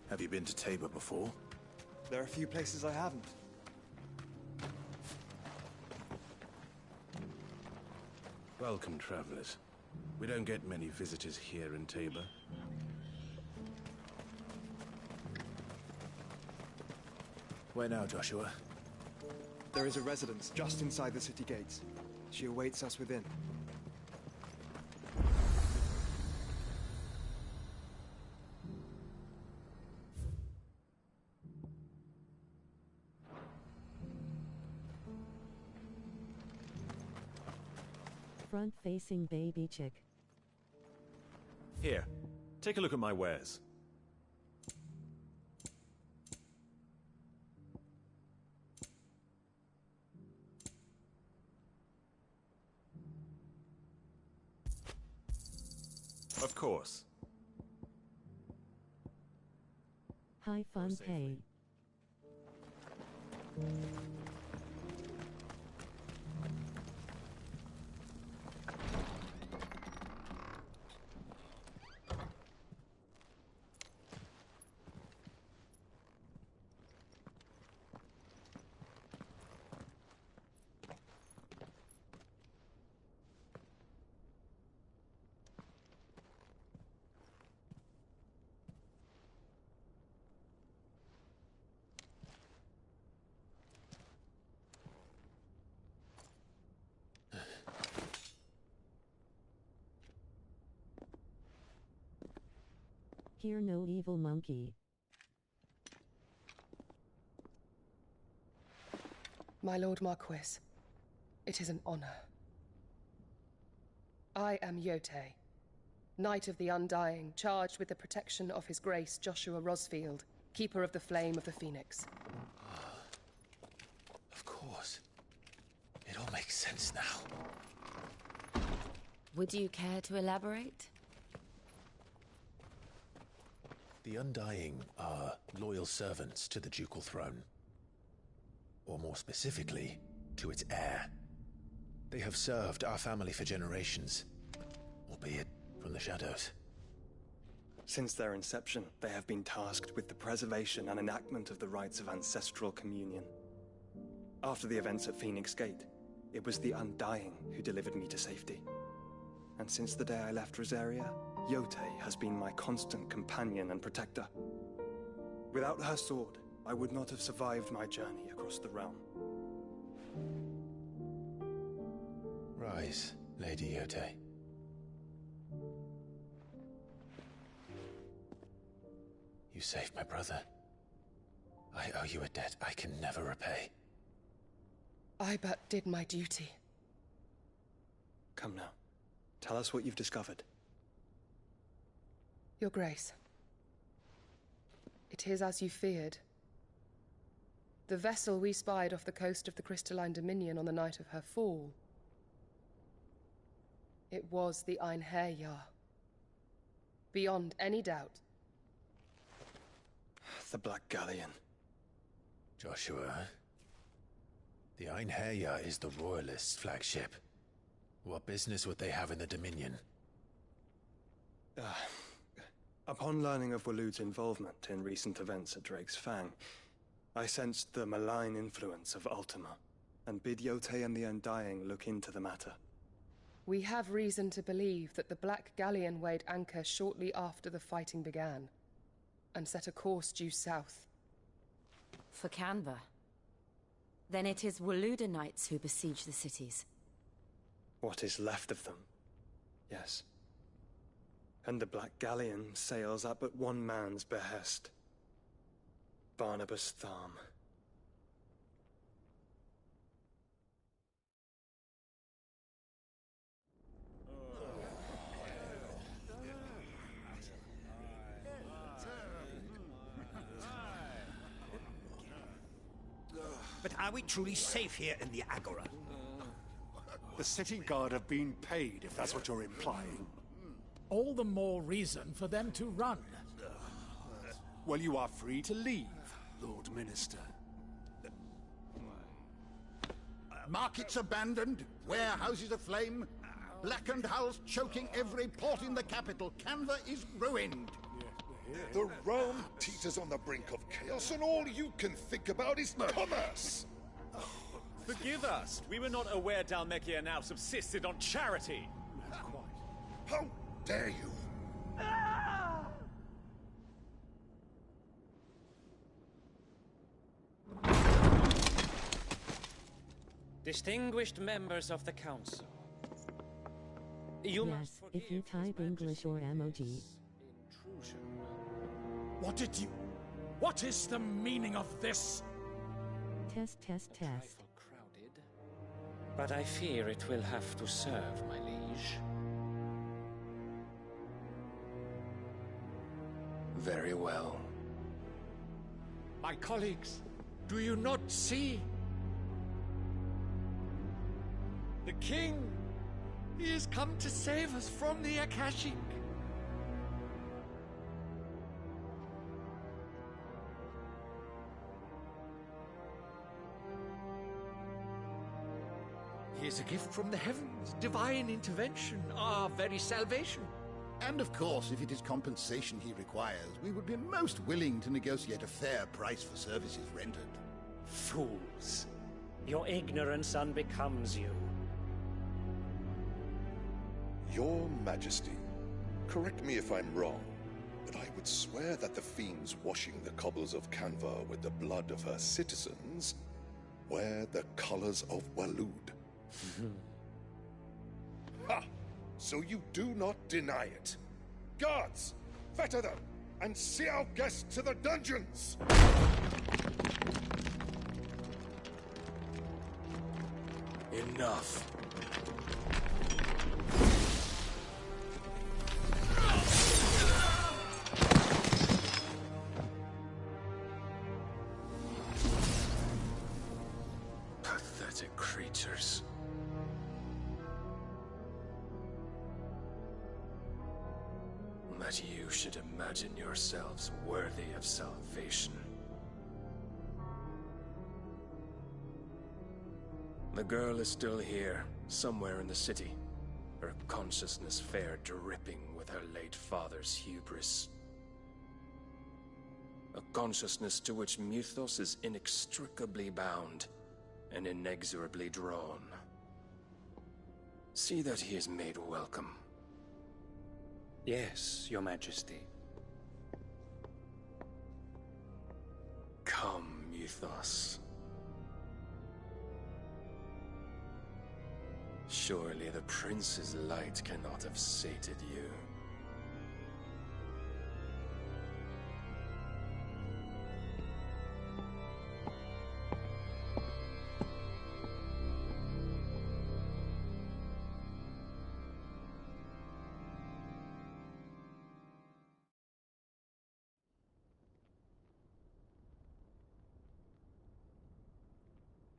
Have you been to Tabor before? There are a few places I haven't. Welcome, travelers. We don't get many visitors here in Tabor. Where now, Joshua? There is a residence just inside the city gates. She awaits us within. Front-facing baby chick. Here, take a look at my wares. Of course. High fun pay. Hear no evil monkey. My Lord Marquis, it is an honor. I am Yotei, Knight of the Undying, charged with the protection of His Grace Joshua Rosfield, Keeper of the Flame of the Phoenix. Of course. It all makes sense now. Would you care to elaborate? The Undying are loyal servants to the ducal throne. Or more specifically, to its heir. They have served our family for generations, albeit from the shadows. Since their inception, they have been tasked with the preservation and enactment of the rites of ancestral communion. After the events at Phoenix Gate, it was the Undying who delivered me to safety. And since the day I left Rosaria, Yotei has been my constant companion and protector. Without her sword, I would not have survived my journey across the realm. Rise, Lady Yotei. You saved my brother. I owe you a debt I can never repay. I but did my duty. Come now. Tell us what you've discovered. Your Grace. It is as you feared. The vessel we spied off the coast of the Crystalline Dominion on the night of her fall. It was the Einherjar. Beyond any doubt. The Black Galleon. Joshua, the Einherjar is the Royalists' flagship. What business would they have in the Dominion? Upon learning of Waloed's involvement in recent events at Drake's Fang, I sensed the malign influence of Ultima, and bid Yotei and the Undying look into the matter. We have reason to believe that the Black Galleon weighed anchor shortly after the fighting began, and set a course due south. For Canva. Then it is Waluda knights who besiege the cities. What is left of them, yes. And the Black Galleon sails at but one man's behest. Barnabas Tharm. But are we truly safe here in the Agora? The city guard have been paid, if that's what you're implying. All the more reason for them to run. Well, you are free to leave, Lord Minister. Markets abandoned, warehouses aflame, blackened hulls choking every port in the capital. Canva is ruined. The realm teeters on the brink of chaos, and all you can think about is commerce! Forgive us! We were not aware Dhalmekia now subsisted on charity! How dare you! Distinguished members of the Council. You must Yes, if you type English or emoji. What is the meaning of this? Test, test, test. But I fear it will have to serve, my liege. Very well. My colleagues, do you not see? The king! He has come to save us from the Akashic! He is a gift from the heavens, divine intervention, our very salvation. And of course, if it is compensation he requires, we would be most willing to negotiate a fair price for services rendered. Fools. Your ignorance unbecomes you. Your Majesty, correct me if I'm wrong, but I would swear that the fiends washing the cobbles of Canva with the blood of her citizens wear the colors of Walud. Ha! So you do not deny it. Guards, fetter them, and see our guests to the dungeons! Enough. Pathetic creatures. That you should imagine yourselves worthy of salvation. The girl is still here, somewhere in the city, her consciousness fair dripping with her late father's hubris. A consciousness to which Mythos is inextricably bound and inexorably drawn. See that he is made welcome. Yes, Your Majesty. Come, Mythos. Surely the prince's light cannot have sated you.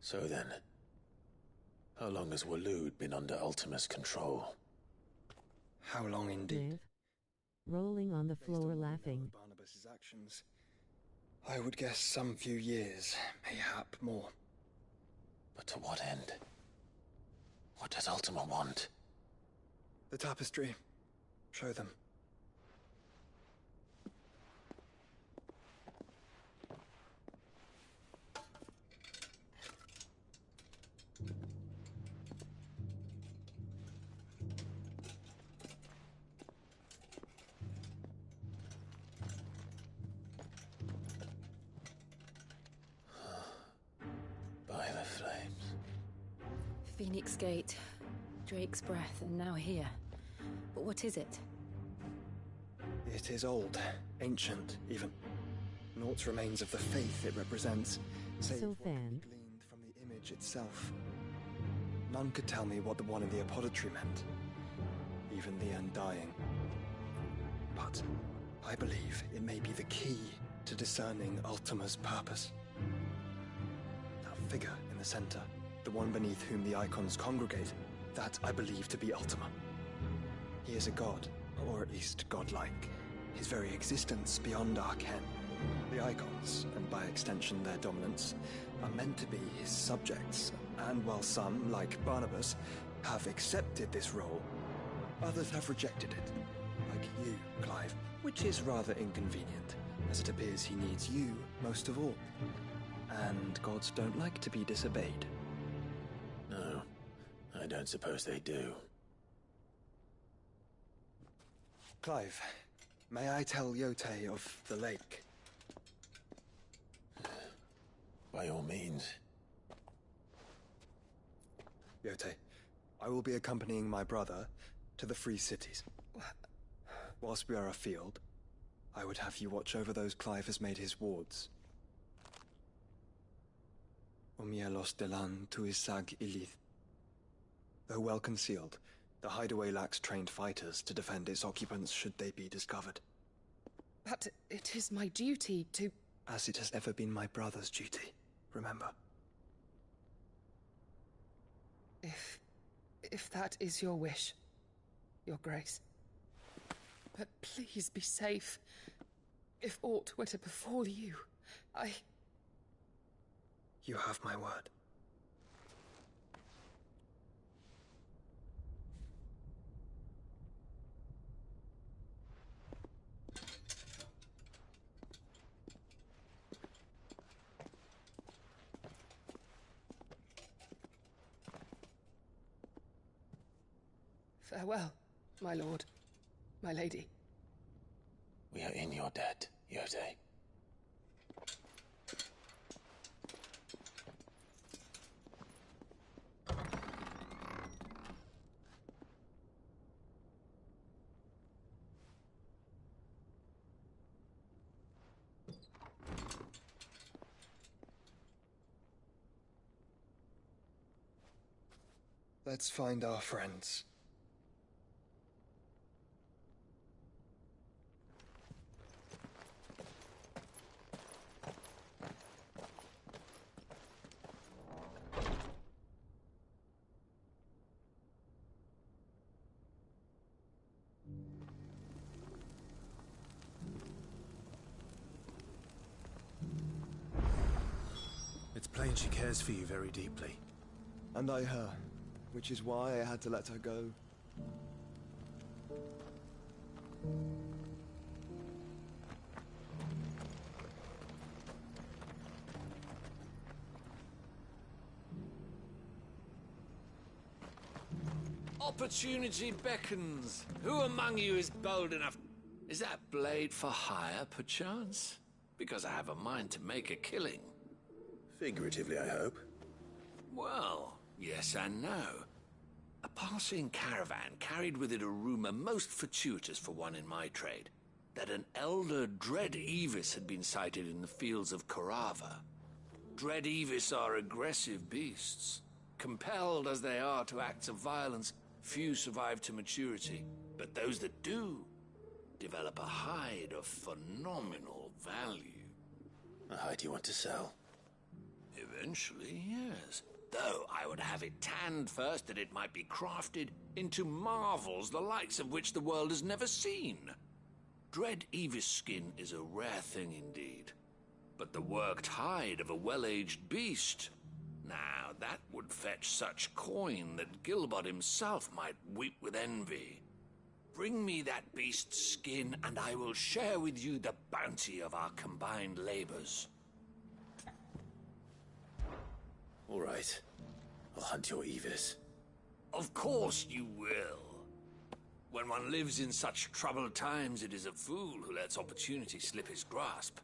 So then, how long has Walud been under Ultima's control? How long indeed? Liv. Rolling on the floor laughing. Barnabas's actions. I would guess some few years, mayhap more. But to what end? What does Ultima want? The tapestry. Show them. Phoenix Gate, Drake's Breath, and now here. But what is it? It is old, ancient, even. Naught remains of the faith it represents, save So what can fan. be gleaned from the image itself. None could tell me what the one in the apothecary meant, even the Undying. But I believe it may be the key to discerning Ultima's purpose. That figure in the center, the one beneath whom the icons congregate, that I believe to be Ultima. He is a god, or at least godlike, his very existence beyond our ken. The icons, and by extension their dominants, are meant to be his subjects, and while some, like Barnabas, have accepted this role, others have rejected it, like you, Clive, which is rather inconvenient, as it appears he needs you most of all. And gods don't like to be disobeyed. No, I don't suppose they do. Clive, may I tell Yote of the lake? By all means. Yote, I will be accompanying my brother to the Free Cities. Whilst we are afield, I would have you watch over those Clive has made his wards. Omielos delan tuisag ilith. Though well concealed, the hideaway lacks trained fighters to defend its occupants should they be discovered. But it is my duty to... As it has ever been my brother's duty, remember. If that is your wish, Your Grace. But please be safe. If aught were to befall you, You have my word. Farewell, my lord, my lady. We are in your debt, Yote. Let's find our friends. It's plain she cares for you very deeply. And I her, which is why I had to let her go. Opportunity beckons. Who among you is bold enough? Is that blade for hire, perchance? Because I have a mind to make a killing. Figuratively, I hope. Well, yes and no. A passing caravan carried with it a rumor most fortuitous for one in my trade, that an elder Dread Evis had been sighted in the fields of Korava. Dread Evis are aggressive beasts. Compelled as they are to acts of violence, few survive to maturity, but those that do develop a hide of phenomenal value. A hide you want to sell? Eventually, yes. Though I would have it tanned first that it might be crafted into marvels the likes of which the world has never seen. Dread Evis skin is a rare thing indeed. But the worked hide of a well-aged beast... Now, that would fetch such coin that Gilbert himself might weep with envy. Bring me that beast's skin, and I will share with you the bounty of our combined labors. All right. I'll hunt your Evis. Of course you will. When one lives in such troubled times, it is a fool who lets opportunity slip his grasp.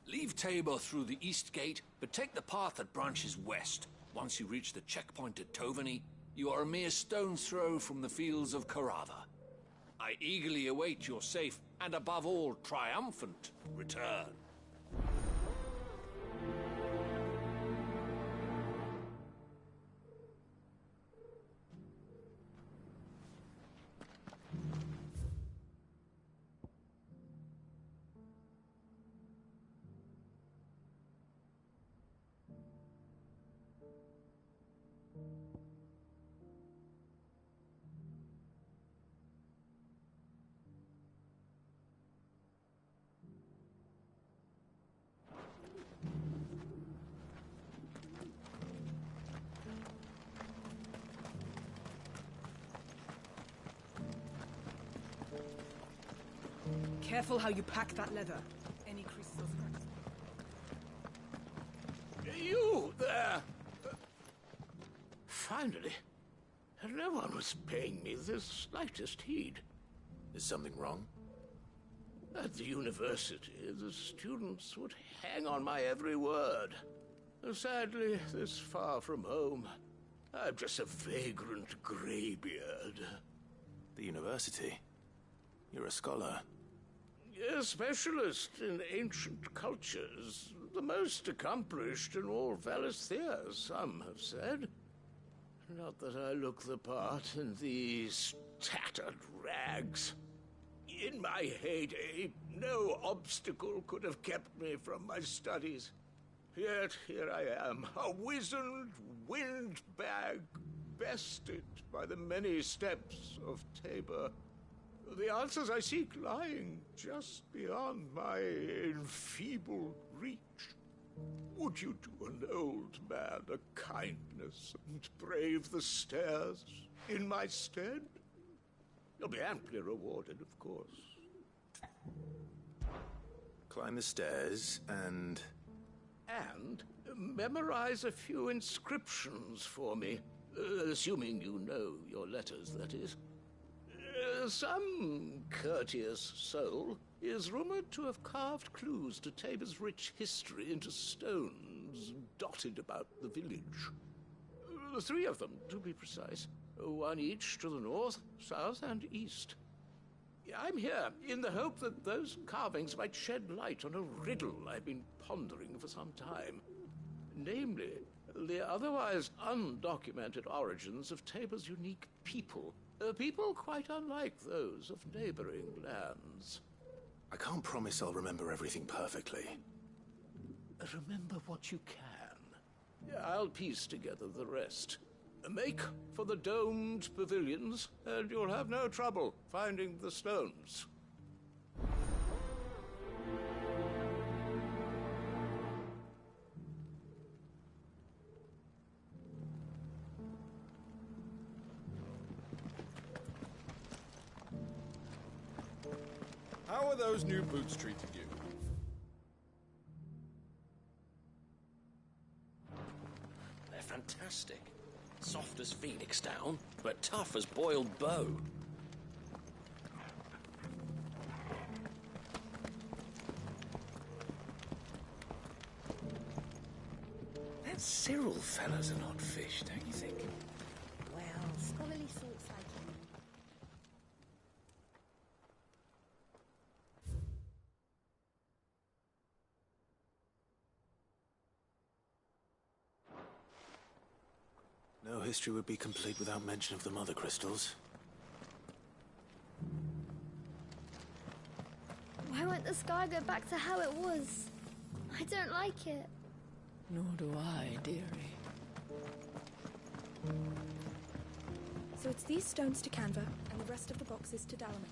Leave Tabor through the east gate, but take the path that branches west. Once you reach the checkpoint at Tovany, you are a mere stone's throw from the fields of Carava. I eagerly await your safe, and above all, triumphant return. Careful how you pack that leather. Any creases or scratches. You there! Finally. No one was paying me the slightest heed. Is something wrong? At the university, the students would hang on my every word. Sadly, this far from home, I'm just a vagrant greybeard. The university? You're a scholar. A specialist in ancient cultures. The most accomplished in all Valisthea, some have said. Not that I look the part in these tattered rags. In my heyday, no obstacle could have kept me from my studies. Yet here I am, a wizened windbag, bested by the many steps of Tabor. The answers I seek lying just beyond my enfeebled reach. Would you do an old man a kindness and brave the stairs in my stead? You'll be amply rewarded, of course. Climb the stairs and... And memorize a few inscriptions for me. Assuming you know your letters, that is. Some courteous soul is rumored to have carved clues to Tabor's rich history into stones dotted about the village. 3 of them, to be precise. 1 each to the north, south, and east. I'm here in the hope that those carvings might shed light on a riddle I've been pondering for some time. Namely, the otherwise undocumented origins of Tabor's unique people. People quite unlike those of neighboring lands. I can't promise I'll remember everything perfectly. Remember what you can. I'll piece together the rest. Make for the domed pavilions, and you'll have no trouble finding the stones. How are those new boots treating you? They're fantastic. Soft as phoenix down, but tough as boiled bow. That Cyril fella's an odd fish, don't you think? Well, scholarly thoughts like him. No history would be complete without mention of the Mother Crystals. Why won't the sky go back to how it was? I don't like it. Nor do I, dearie. So it's these stones to Canva, and the rest of the boxes to Dalaman.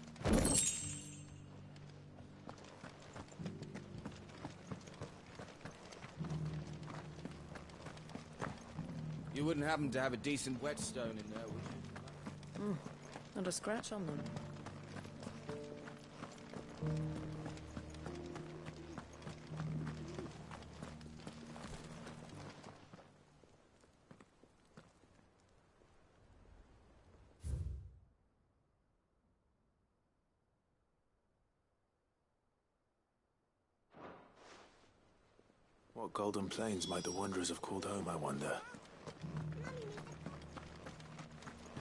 You wouldn't happen to have a decent whetstone in there, would you? Not a scratch on them. What golden plains might the wanderers have called home, I wonder?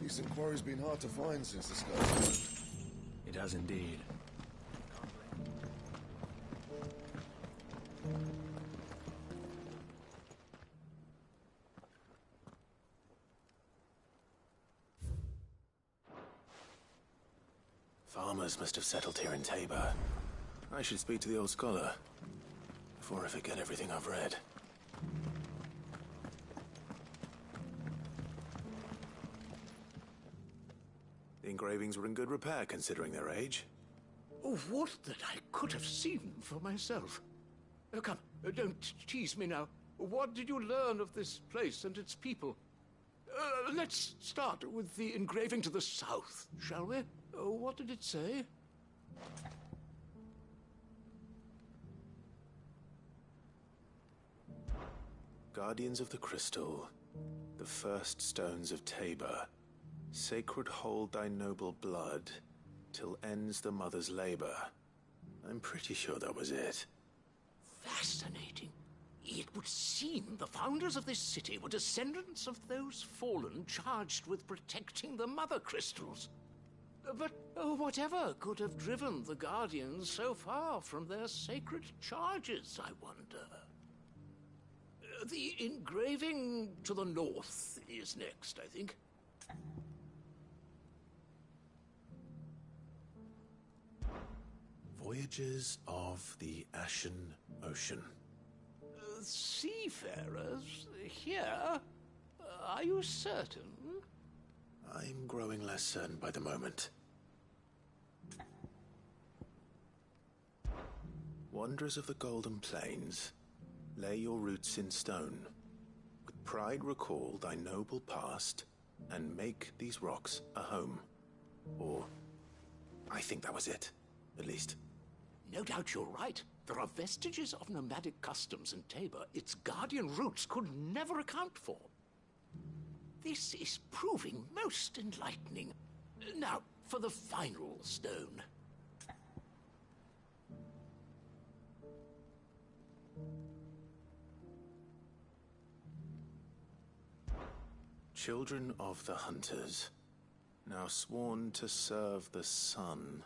Decent quarry's been hard to find since the sky. It has indeed. Farmers must have settled here in Tabor. I should speak to the old scholar before I forget everything I've read. The engravings were in good repair considering their age. Oh, would that I could have seen for myself. Come, don't tease me now. What did you learn of this place and its people? Let's start with the engraving to the south, shall we? What did it say? Guardians of the Crystal, the first stones of Tabor, sacred hold thy noble blood, till ends the mother's labor. I'm pretty sure that was it. Fascinating. It would seem the founders of this city were descendants of those fallen charged with protecting the mother crystals. But whatever could have driven the Guardians so far from their sacred charges, I wonder? The engraving to the north is next, I think. Voyages of the Ashen Ocean. Seafarers here? Are you certain? I'm growing less certain by the moment. Wanderers of the Golden Plains, lay your roots in stone. With pride recall thy noble past, and make these rocks a home. Or, I think that was it, at least. No doubt you're right. There are vestiges of nomadic customs in Tabor its guardian roots could never account for. This is proving most enlightening. Now, for the final stone. Children of the Hunters, now sworn to serve the sun.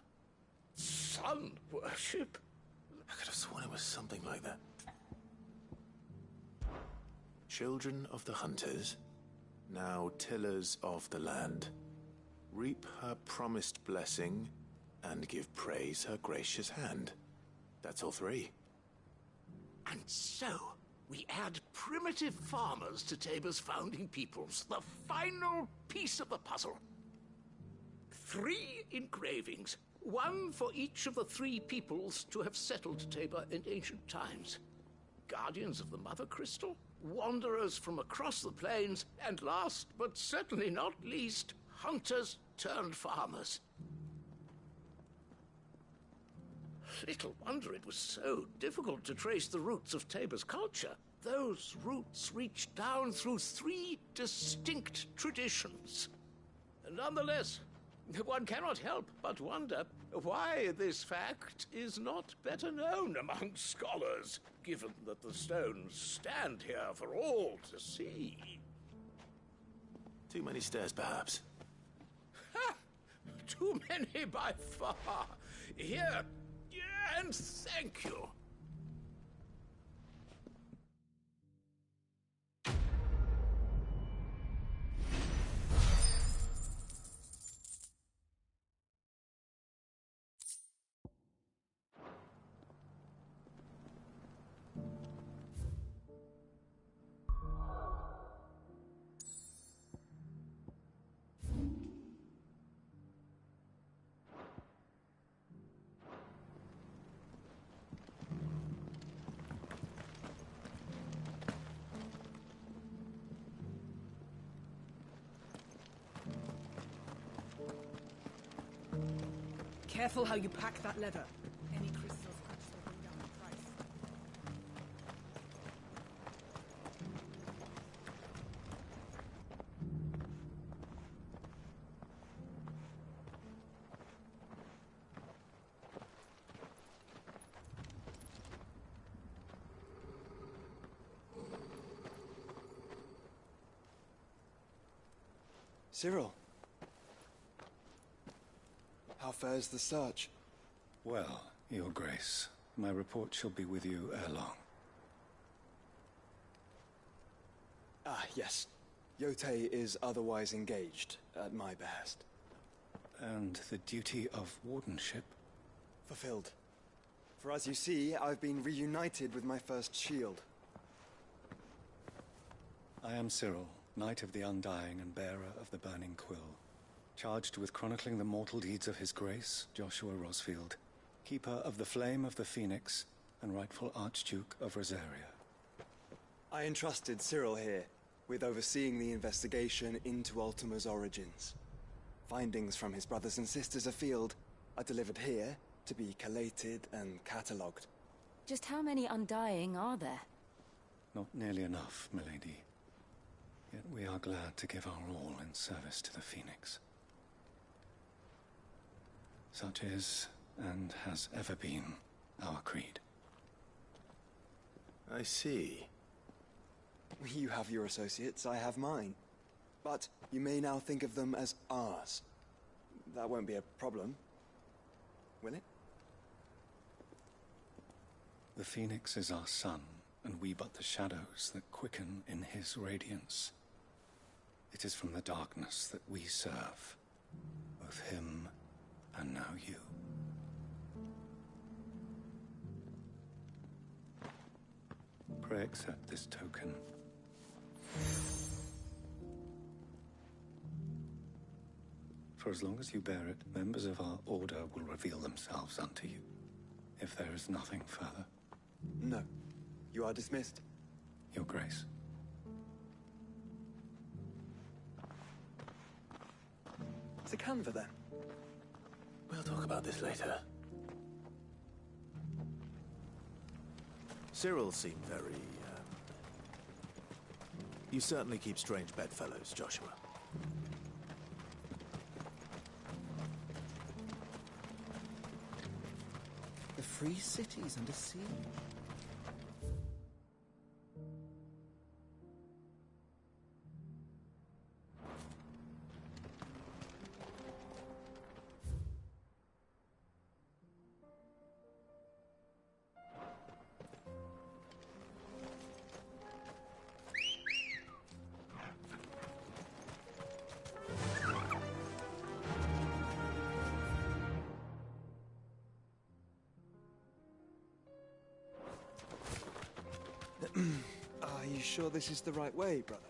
Sun worship? I could have sworn it was something like that. Children of the Hunters, now tillers of the land, reap her promised blessing and give praise her gracious hand. That's all three. And so, we add primitive farmers to Tabor's founding peoples, the final piece of the puzzle. 3 engravings, one for each of the 3 peoples to have settled Tabor in ancient times. Guardians of the Mother Crystal, wanderers from across the plains, and last but certainly not least, hunters turned farmers. Little wonder it was so difficult to trace the roots of Tabor's culture. Those roots reach down through 3 distinct traditions. Nonetheless, one cannot help but wonder why this fact is not better known among scholars, given that the stones stand here for all to see. Too many stairs, perhaps. Ha! Too many by far. Here, and thank you. Careful how you pack that leather. Any crystals crushed will bring down the price. Cyril. How fares the search? Well, Your Grace, my report shall be with you ere long. Ah, yes. Yotei is otherwise engaged, at my behest. And the duty of wardenship? Fulfilled. For as you see, I've been reunited with my first shield. I am Cyril, Knight of the Undying and bearer of the Burning Quill, charged with chronicling the mortal deeds of His Grace, Joshua Rosfield, Keeper of the Flame of the Phoenix and rightful Archduke of Rosaria. I entrusted Cyril here with overseeing the investigation into Ultima's origins. Findings from his brothers and sisters afield are delivered here to be collated and catalogued. Just how many Undying are there? Not nearly enough, milady. Yet we are glad to give our all in service to the Phoenix. Such is, and has ever been, our creed. I see. You have your associates, I have mine. But you may now think of them as ours. That won't be a problem, will it? The Phoenix is our sun, and we but the shadows that quicken in his radiance. It is from the darkness that we serve, both him and now you. Pray accept this token. For as long as you bear it, members of our order will reveal themselves unto you, if there is nothing further. No. You are dismissed. Your Grace. To Canva, then. We'll talk about this later. Cyril seemed very, You certainly keep strange bedfellows, Joshua. The free cities under siege. Are you sure this is the right way, brother?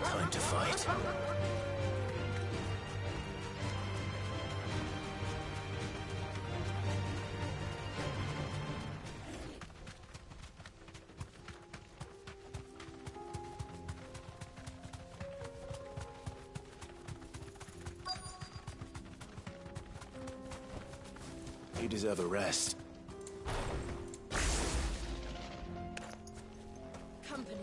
Time to fight. You deserve a rest. Company.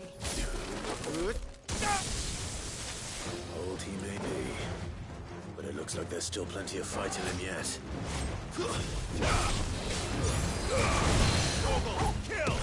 Old he may be, but it looks like there's still plenty of fight in him yet. Kill!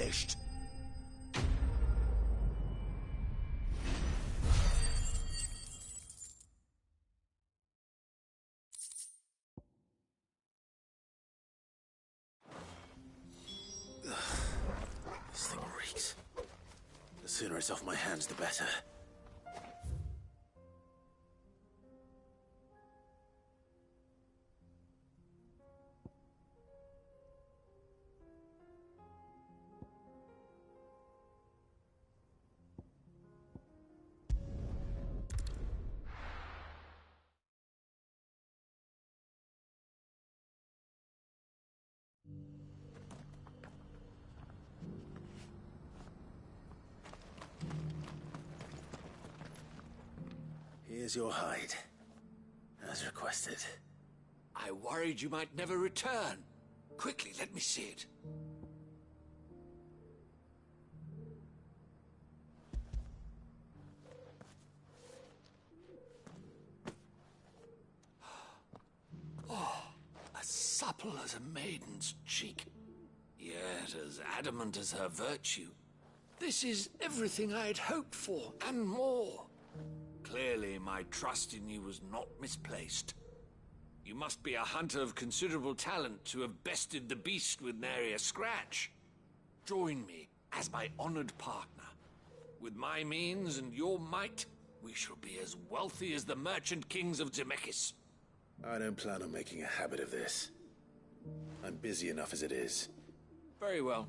accomplished. This thing reeks. The sooner it's off my hands, the better. Here's your hide, as requested. I worried you might never return. Quickly, let me see it. Oh, as supple as a maiden's cheek, yet as adamant as her virtue. This is everything I had hoped for, and more. Clearly, my trust in you was not misplaced. You must be a hunter of considerable talent to have bested the beast with nary a scratch. Join me as my honored partner. With my means and your might, we shall be as wealthy as the merchant kings of Zemeckis. I don't plan on making a habit of this. I'm busy enough as it is. Very well.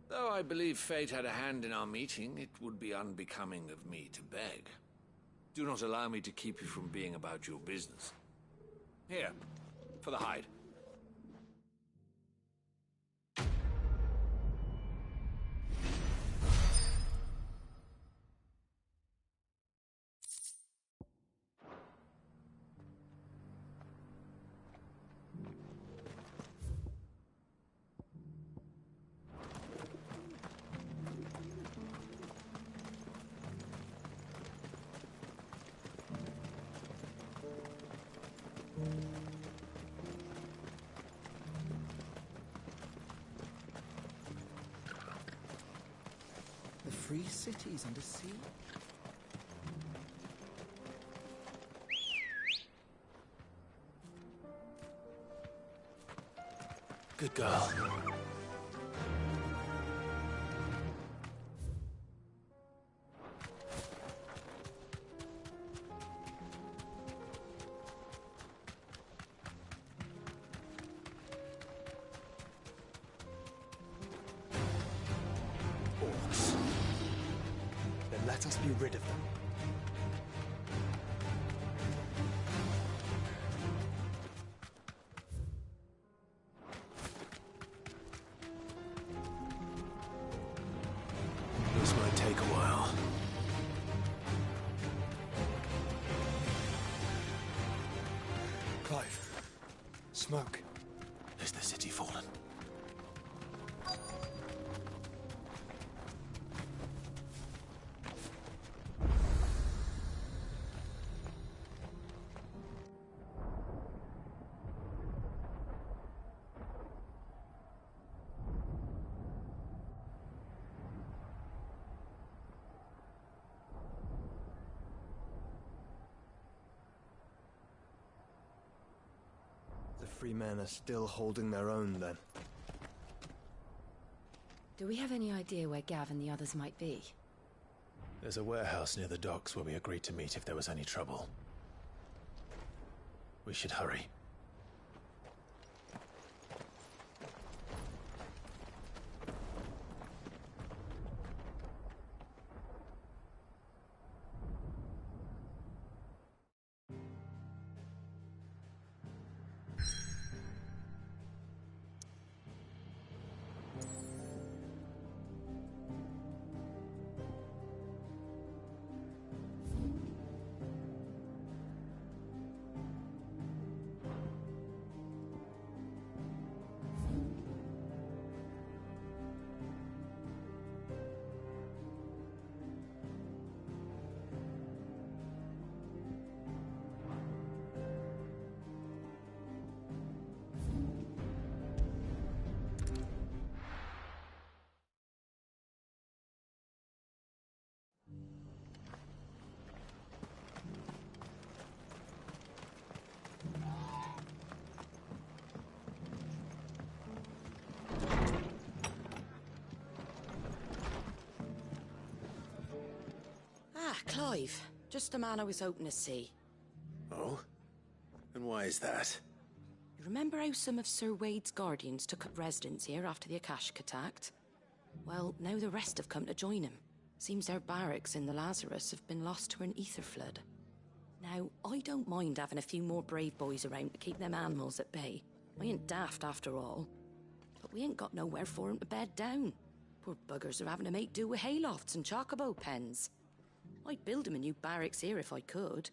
Though I believe fate had a hand in our meeting, it would be unbecoming of me to beg. Do not allow me to keep you from being about your business. Here, for the hide. The free cities under sea? Good girl. Orcs. Then let us be rid of them. This might take a while. Clive. Smoke. Is the city fallen? The free men are still holding their own, then. Do we have any idea where Gav and the others might be? There's a warehouse near the docks where we agreed to meet if there was any trouble. We should hurry. Clive. Just the man I was hoping to see. Oh? And why is that? You remember how some of Sir Wade's guardians took up residence here after the Akashic attacked? Well, now the rest have come to join him. Seems their barracks in the Lazarus have been lost to an ether flood. Now, I don't mind having a few more brave boys around to keep them animals at bay. I ain't daft after all. But we ain't got nowhere for 'em to bed down. Poor buggers are having to make do with haylofts and chocobo pens. I'd build 'em a new barracks here if I could.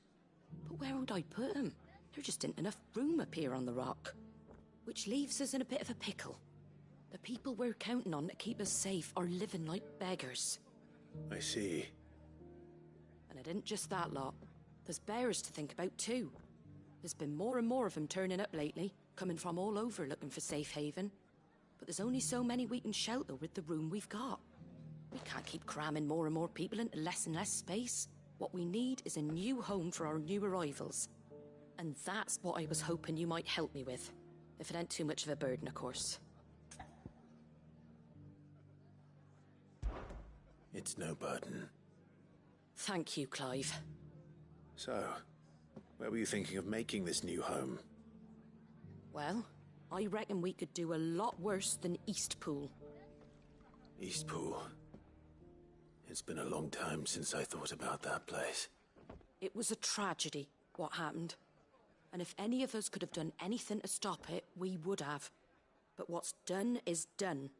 But where would I put 'em? There just ain't enough room up here on the rock. Which leaves us in a bit of a pickle. The people we're counting on to keep us safe are living like beggars. I see. And it ain't just that lot. There's bears to think about too. There's been more and more of them turning up lately, coming from all over looking for safe haven. But there's only so many we can shelter with the room we've got. We can't keep cramming more and more people into less and less space. What we need is a new home for our new arrivals. And that's what I was hoping you might help me with. If it ain't too much of a burden, of course. It's no burden. Thank you, Clive. So, where were you thinking of making this new home? Well, I reckon we could do a lot worse than Eastpool. Eastpool. It's been a long time since I thought about that place. It was a tragedy, what happened. And if any of us could have done anything to stop it, we would have. But what's done is done.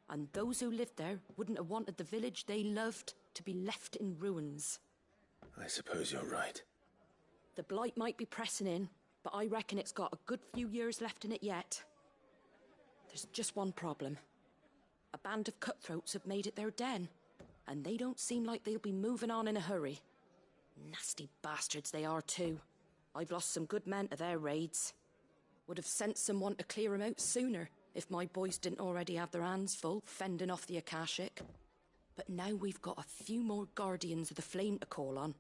And those who lived there wouldn't have wanted the village they loved to be left in ruins. I suppose you're right. The blight might be pressing in, but I reckon it's got a good few years left in it yet. There's just one problem. A band of cutthroats have made it their den, and they don't seem like they'll be moving on in a hurry. Nasty bastards they are too. I've lost some good men to their raids. Would have sent someone to clear 'em out sooner, if my boys didn't already have their hands full fending off the Akashic. But now we've got a few more Guardians of the Flame to call on.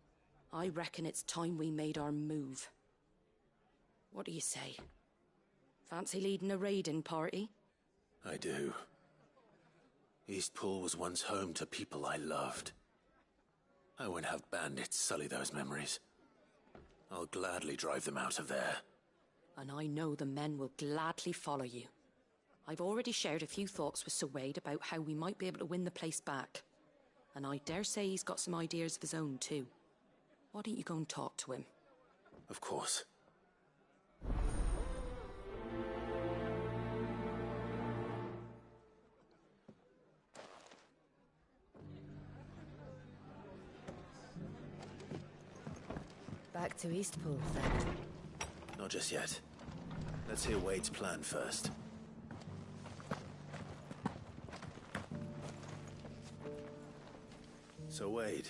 I reckon it's time we made our move. What do you say? Fancy leading a raiding party? I do. Eastpool was once home to people I loved. I won't have bandits sully those memories. I'll gladly drive them out of there. And I know the men will gladly follow you. I've already shared a few thoughts with Sir Wade about how we might be able to win the place back. And I dare say he's got some ideas of his own too. Why don't you go and talk to him? Of course. Back to Eastpool, then. Not just yet. Let's hear Wade's plan first. So, Wade,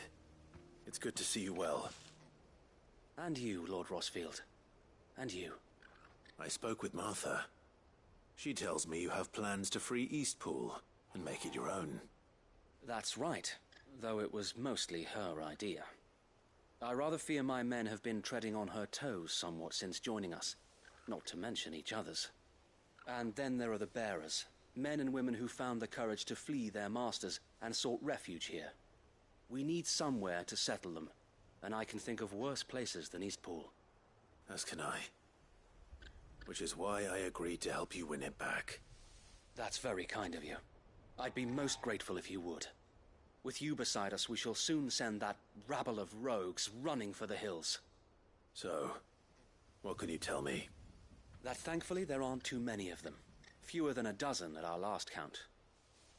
it's good to see you well. And you, Lord Rosfield. And you. I spoke with Martha. She tells me you have plans to free Eastpool and make it your own. That's right, though it was mostly her idea. I rather fear my men have been treading on her toes somewhat since joining us, not to mention each other's. And then there are the bearers, men and women who found the courage to flee their masters and sought refuge here. We need somewhere to settle them, and I can think of worse places than Eastpool. As can I. Which is why I agreed to help you win it back. That's very kind of you. I'd be most grateful if you would. With you beside us, we shall soon send that rabble of rogues running for the hills. So, what can you tell me? That thankfully there aren't too many of them. Fewer than a dozen at our last count.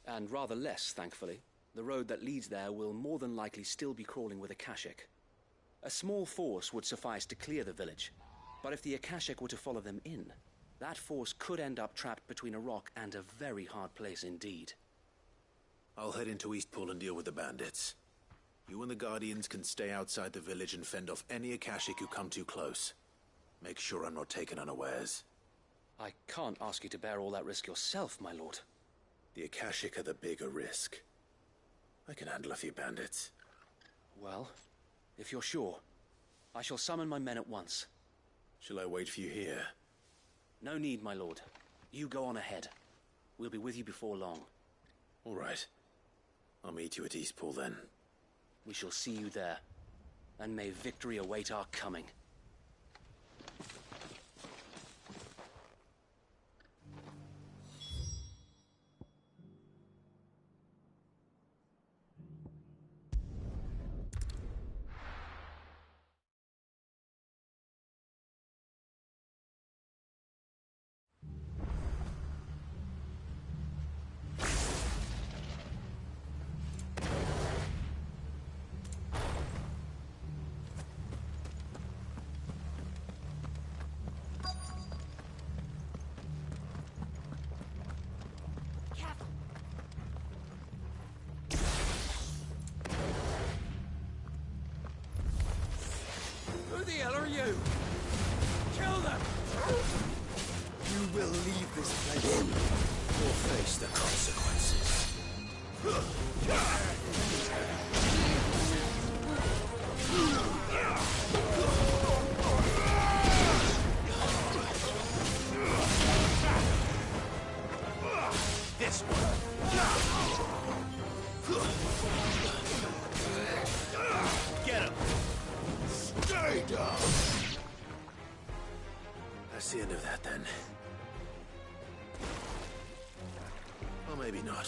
And rather less, thankfully. The road that leads there will more than likely still be crawling with Akashic. A small force would suffice to clear the village, but if the Akashic were to follow them in, that force could end up trapped between a rock and a very hard place indeed. I'll head into Eastpool and deal with the bandits. You and the Guardians can stay outside the village and fend off any Akashic who come too close. Make sure I'm not taken unawares. I can't ask you to bear all that risk yourself, my lord. The Akashic are the bigger risk. I can handle a few bandits. Well, if you're sure, I shall summon my men at once. Shall I wait for you here? No need, my lord. You go on ahead. We'll be with you before long. All right. I'll meet you at Eastpool then. We shall see you there. and may victory await our coming. Who the hell are you? Kill them! You will leave this place or face the consequences. This one. Get him! Stay down! That's the end of that, then. Or maybe not.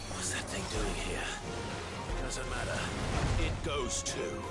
What's that thing doing here? Doesn't matter. It goes too.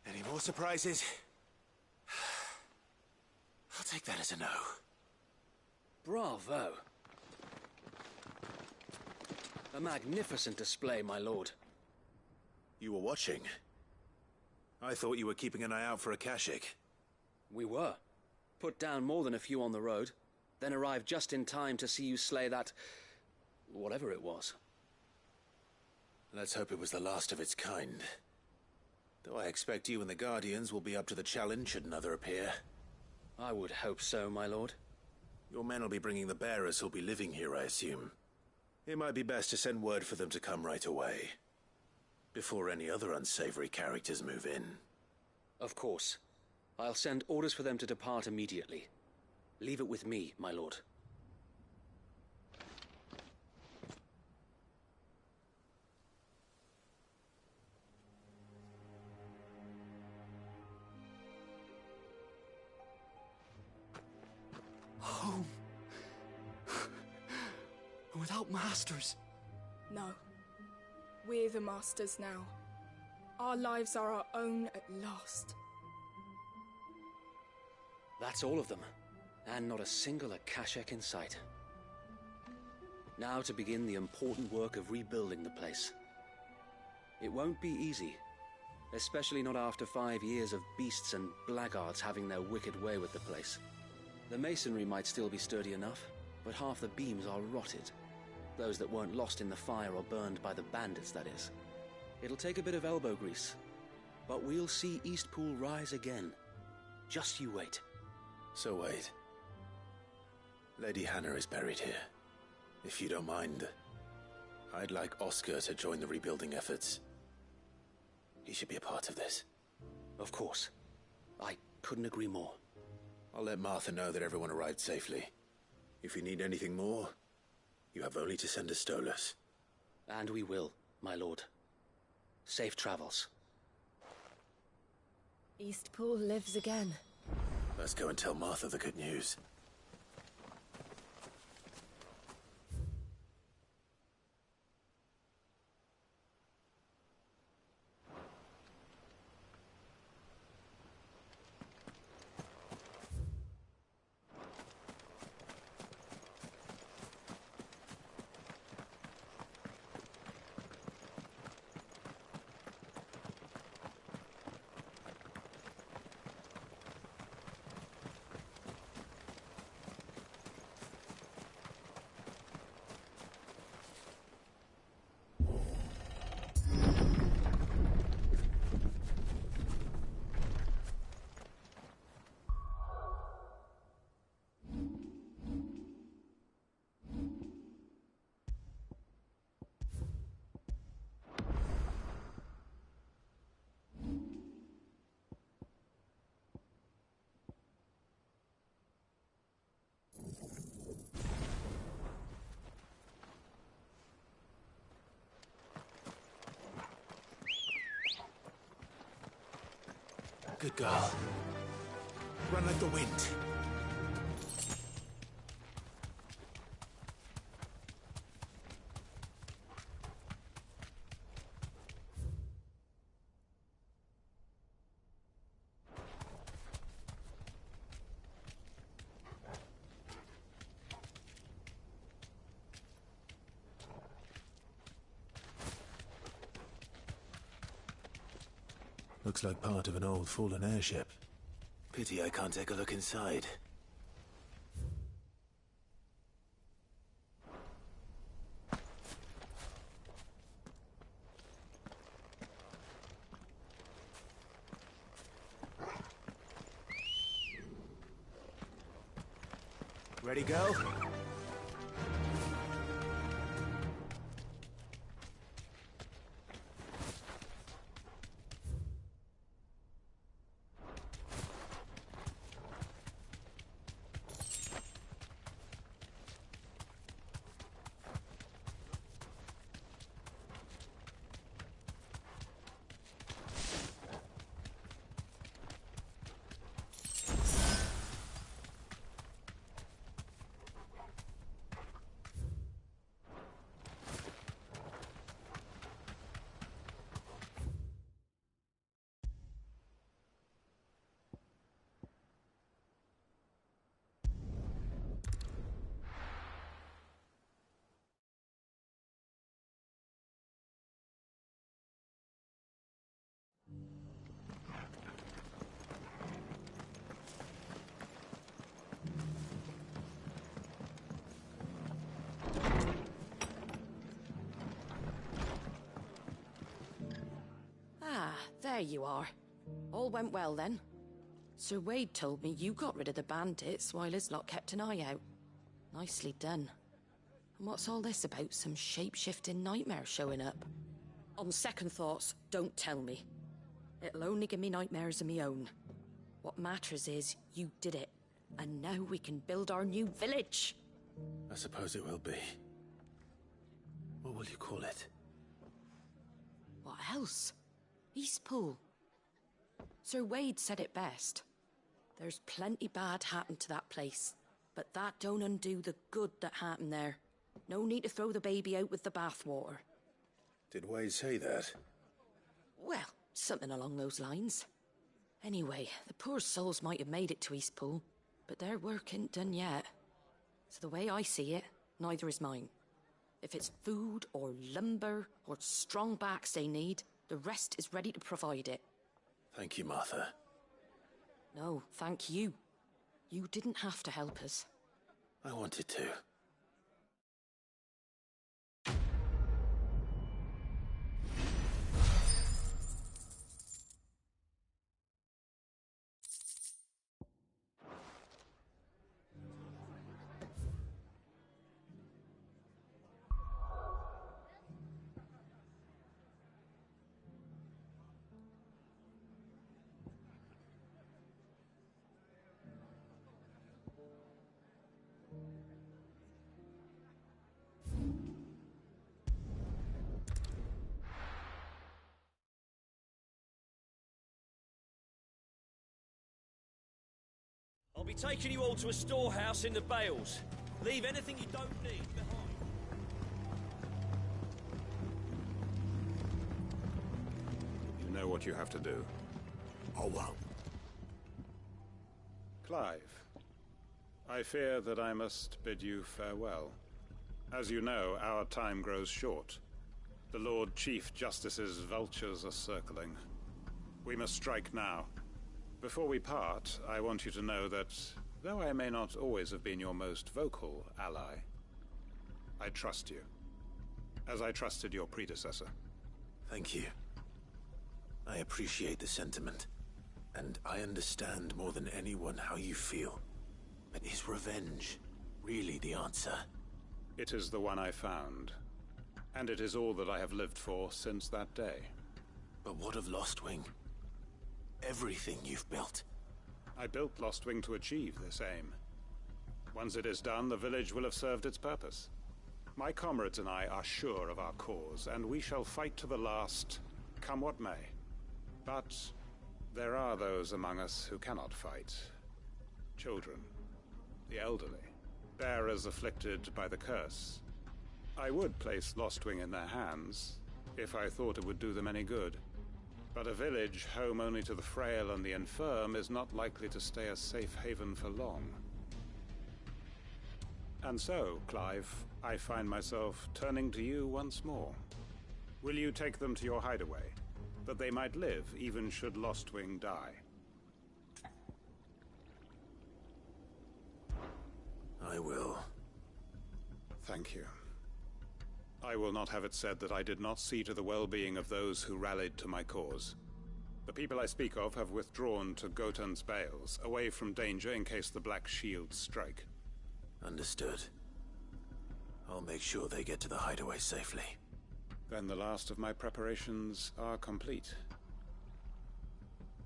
Any more surprises? I'll take that as a no. Bravo. A magnificent display, my lord. You were watching? I thought you were keeping an eye out for a Kashik. We were. Put down more than a few on the road, then arrived just in time to see you slay that... whatever it was. Let's hope it was the last of its kind. Though I expect you and the Guardians will be up to the challenge should another appear. I would hope so, my lord. Your men will be bringing the bearers who'll be living here, I assume. It might be best to send word for them to come right away, before any other unsavory characters move in. Of course. I'll send orders for them to depart immediately. Leave it with me, my lord. Home. Without masters. No. We're the masters now. Our lives are our own at last. That's all of them. And not a single Akashek in sight. Now to begin the important work of rebuilding the place. It won't be easy. Especially not after 5 years of beasts and blackguards having their wicked way with the place. The masonry might still be sturdy enough, but half the beams are rotted. Those that weren't lost in the fire or burned by the bandits, that is. It'll take a bit of elbow grease, but we'll see Eastpool rise again. Just you wait. So wait. Lady Hannah is buried here. If you don't mind, I'd like Oscar to join the rebuilding efforts. He should be a part of this. Of course. I couldn't agree more. I'll let Martha know that everyone arrived safely. If you need anything more, you have only to send a Stolas. And we will, my lord. Safe travels. Eastpool lives again. Let's go and tell Martha the good news. Good girl. Run like the wind. Looks like part of an old fallen airship. Pity I can't take a look inside. Ready, go? There you are. All went well then. Sir Wade told me you got rid of the bandits while his lot kept an eye out. Nicely done. And what's all this about some shape-shifting nightmare showing up? On second thoughts, don't tell me. It'll only give me nightmares of me own. What matters is you did it, and now we can build our new village. I suppose it will be. What will you call it? What else? Eastpool. Sir Wade said it best. There's plenty bad happened to that place, but that don't undo the good that happened there. No need to throw the baby out with the bathwater. Did Wade say that? Well, something along those lines. Anyway, the poor souls might have made it to Eastpool, but their work ain't done yet. So the way I see it, neither is mine. If it's food or lumber or strong backs they need, the rest is ready to provide it. Thank you, Martha. No, thank you. You didn't have to help us. I wanted to. I'll be taking you all to a storehouse in the Bales. Leave anything you don't need behind. You know what you have to do. Oh, well. Clive, I fear that I must bid you farewell. As you know, our time grows short. The Lord Chief Justice's vultures are circling. We must strike now. Before we part, I want you to know that, though I may not always have been your most vocal ally, I trust you, as I trusted your predecessor. Thank you. I appreciate the sentiment, and I understand more than anyone how you feel. But is revenge really the answer? It is the one I found, and it is all that I have lived for since that day. But what of Lostwing? Everything you've built. I built Lostwing to achieve this aim. Once it is done, the village will have served its purpose. My comrades and I are sure of our cause, and we shall fight to the last, come what may. But There are those among us who cannot fight. Children, the elderly, bearers afflicted by the curse. I would place Lostwing in their hands, if I thought it would do them any good. But a village home only to the frail and the infirm is not likely to stay a safe haven for long. And so, Clive, I find myself turning to you once more. Will you take them to your hideaway, that they might live even should Lostwing die? I will. Thank you. I will not have it said that I did not see to the well-being of those who rallied to my cause. The people I speak of have withdrawn to Gotan's Bales, away from danger in case the Black Shields strike. Understood. I'll make sure they get to the hideaway safely. Then the last of my preparations are complete.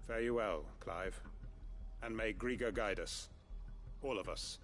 Fare you well, Clive. And may Griga guide us. All of us.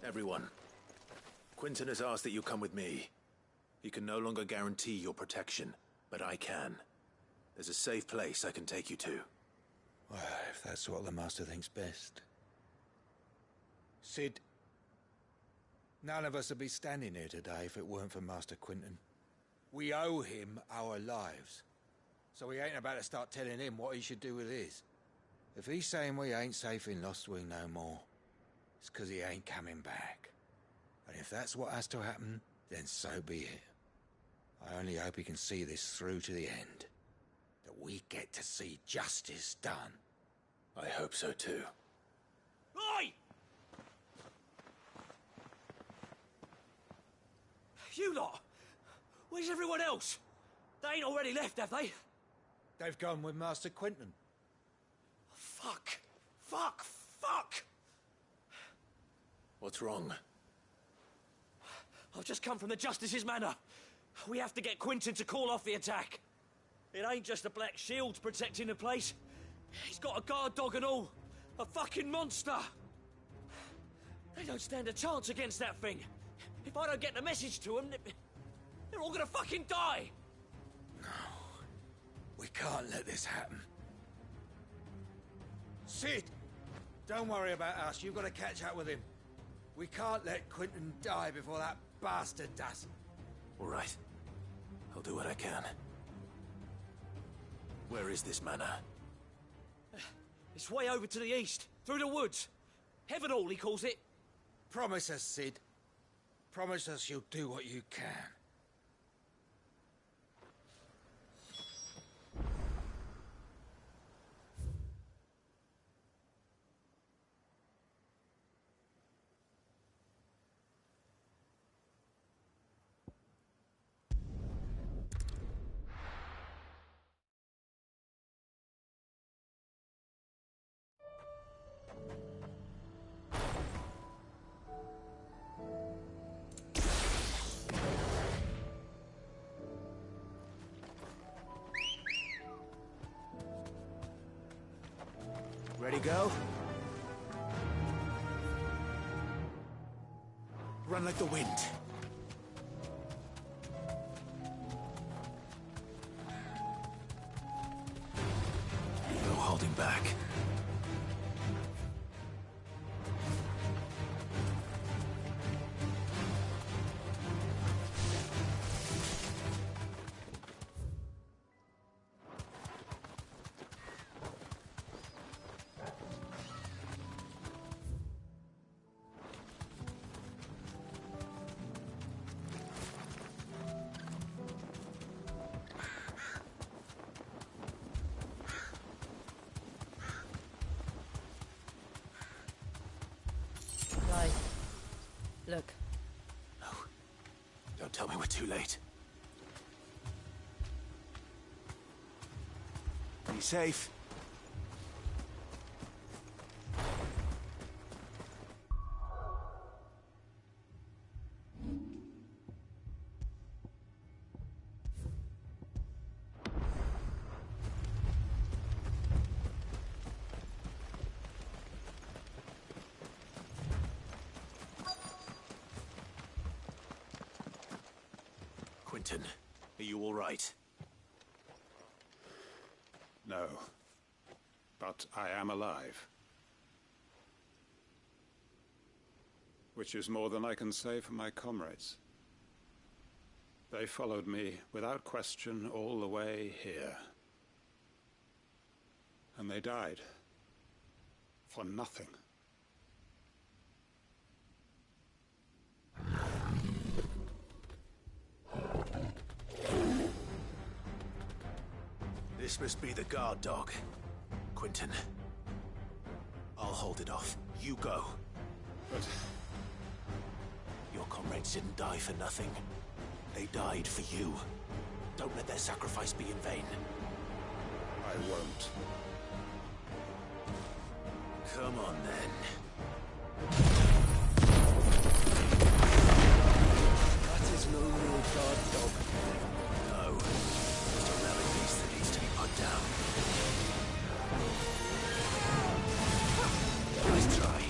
Everyone, Quinton has asked that you come with me. He can no longer guarantee your protection, but I can. There's a safe place I can take you to. Well, if that's what the Master thinks best. Sid, none of us would be standing here today if it weren't for Master Quinton. We owe him our lives. So we ain't about to start telling him what he should do with his. If he's saying we ain't safe in Lostwing no more, it's 'cause he ain't coming back. And if that's what has to happen, then so be it. I only hope he can see this through to the end. That we get to see justice done. I hope so too. Oi! You lot! Where's everyone else? They ain't already left, have they? They've gone with Master Quinton. Fuck! Fuck! Fuck! What's wrong? I've just come from the Justice's manor. We have to get Quinton to call off the attack. It ain't just the Black Shields protecting the place. He's got a guard dog and all. A fucking monster. They don't stand a chance against that thing. If I don't get the message to them, they're all gonna fucking die. No. We can't let this happen. Sid! Don't worry about us. You've got to catch up with him. We can't let Quinton die before that bastard does. All right. I'll do what I can. Where is this manor? It's way over to the east, through the woods. Heaven Hall, he calls it. Promise us, Sid. Promise us you'll do what you can. Ready, go? Run like the wind. No holding back. Look. No. Don't tell me we're too late. Be safe. Quentin, are you all right? No. But I am alive. Which is more than I can say for my comrades. They followed me without question all the way here. And they died. For nothing. This must be the guard dog. Quentin. I'll hold it off. You go. But... your comrades didn't die for nothing. They died for you. Don't let their sacrifice be in vain. I won't. Come on, then. That is no real guard dog. No. Just a relic piece that needs to be put down. Nice try.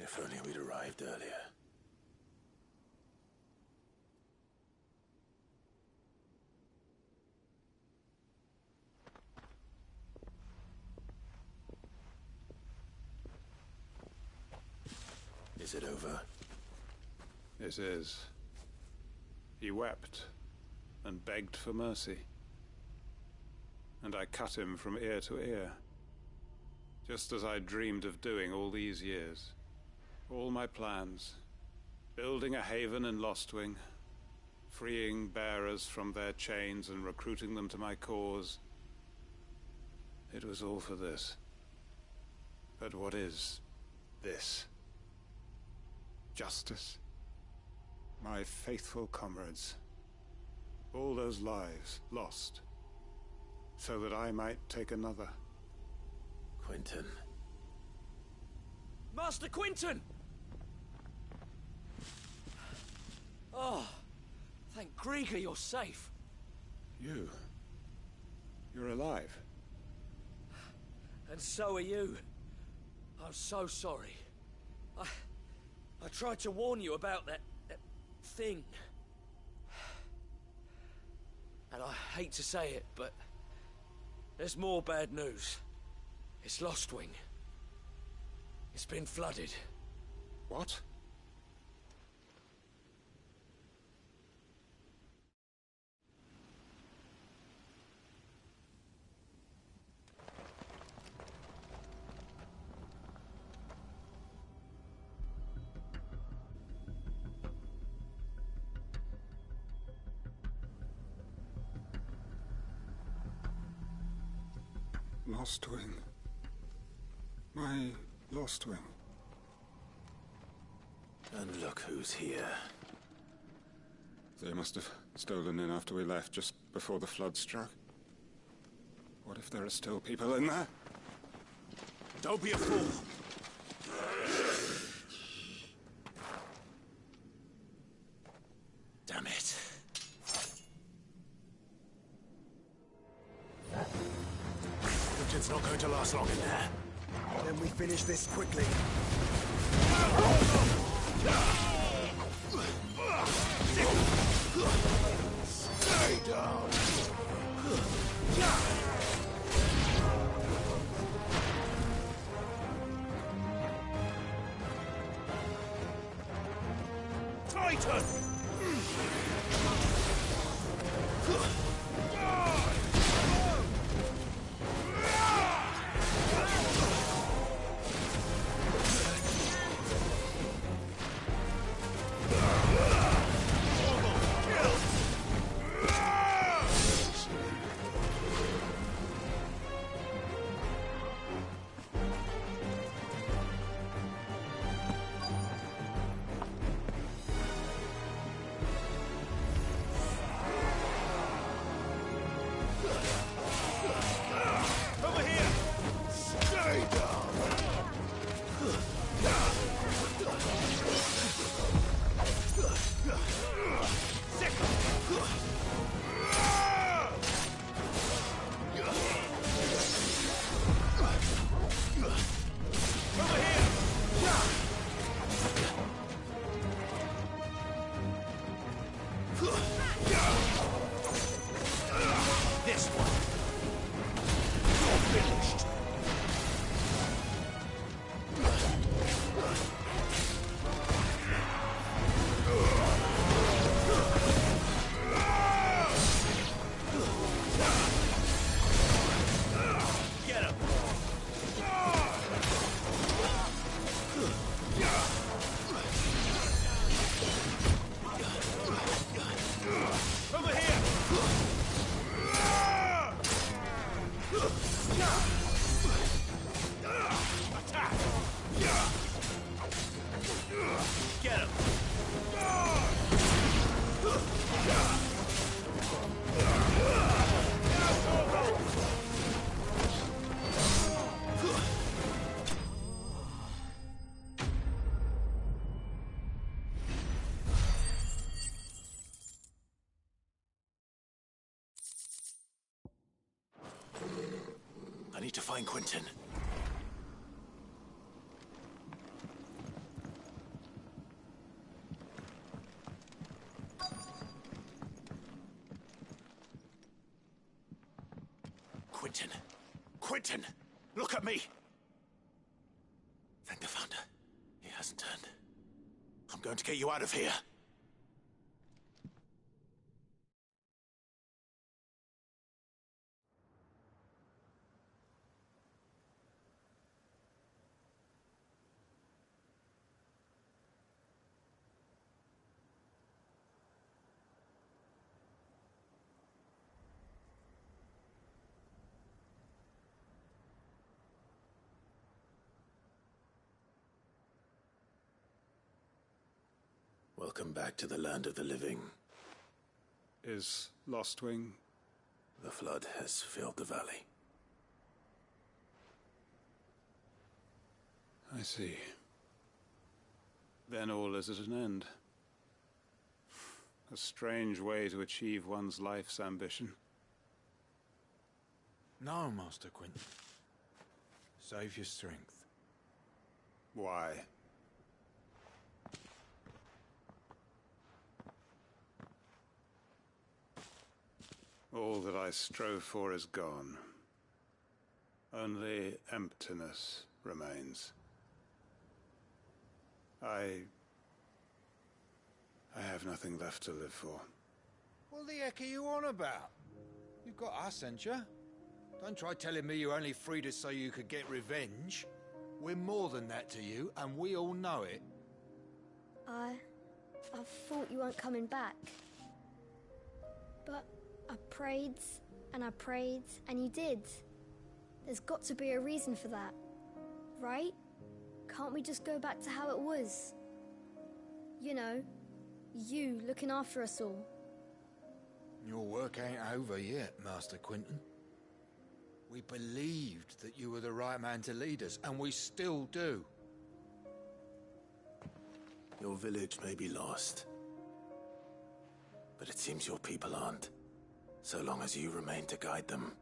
If only we'd arrived earlier. Is it over? It is. He wept and begged for mercy. And I cut him from ear to ear. Just as I dreamed of doing all these years. All my plans. Building a haven in Lostwing. Freeing bearers from their chains and recruiting them to my cause. It was all for this. But what is this? Justice? My faithful comrades. All those lives lost. So that I might take another. Quentin. Master Quentin! Oh, thank Grieger you're safe. You're alive. And so are you. I'm so sorry. I tried to warn you about that thing. And I hate to say it, but there's more bad news. It's Lostwing. It's been flooded. What? Lostwing. My Lostwing. And look who's here. They must have stolen in after we left, just before the flood struck. What if there are still people in there? Don't be a fool. Damn it. Quinton's not going to last long in there. Then we finish this quickly. Stay down. Titan! This one. You're finished. Get him. Over here. Attack! Get him! I need to find Quentin. Quentin! Quentin! Look at me! Thank the Founder. He hasn't turned. I'm going to get you out of here. Welcome back to the land of the living. Is Lostwing? The flood has filled the valley. I see. Then all is at an end. A strange way to achieve one's life's ambition. No, Master Quentin. Save your strength. Why? All that I strove for is gone. Only emptiness remains. I have nothing left to live for. What the heck are you on about? You've got us, ain't you? Don't try telling me you only freed us so you could get revenge. We're more than that to you, and we all know it. I thought you weren't coming back. But I prayed, and you did. There's got to be a reason for that, right? Can't we just go back to how it was? You know, you looking after us all. Your work ain't over yet, Master Quentin. We believed that you were the right man to lead us, and we still do. Your village may be lost, but it seems your people aren't, so long as you remain to guide them.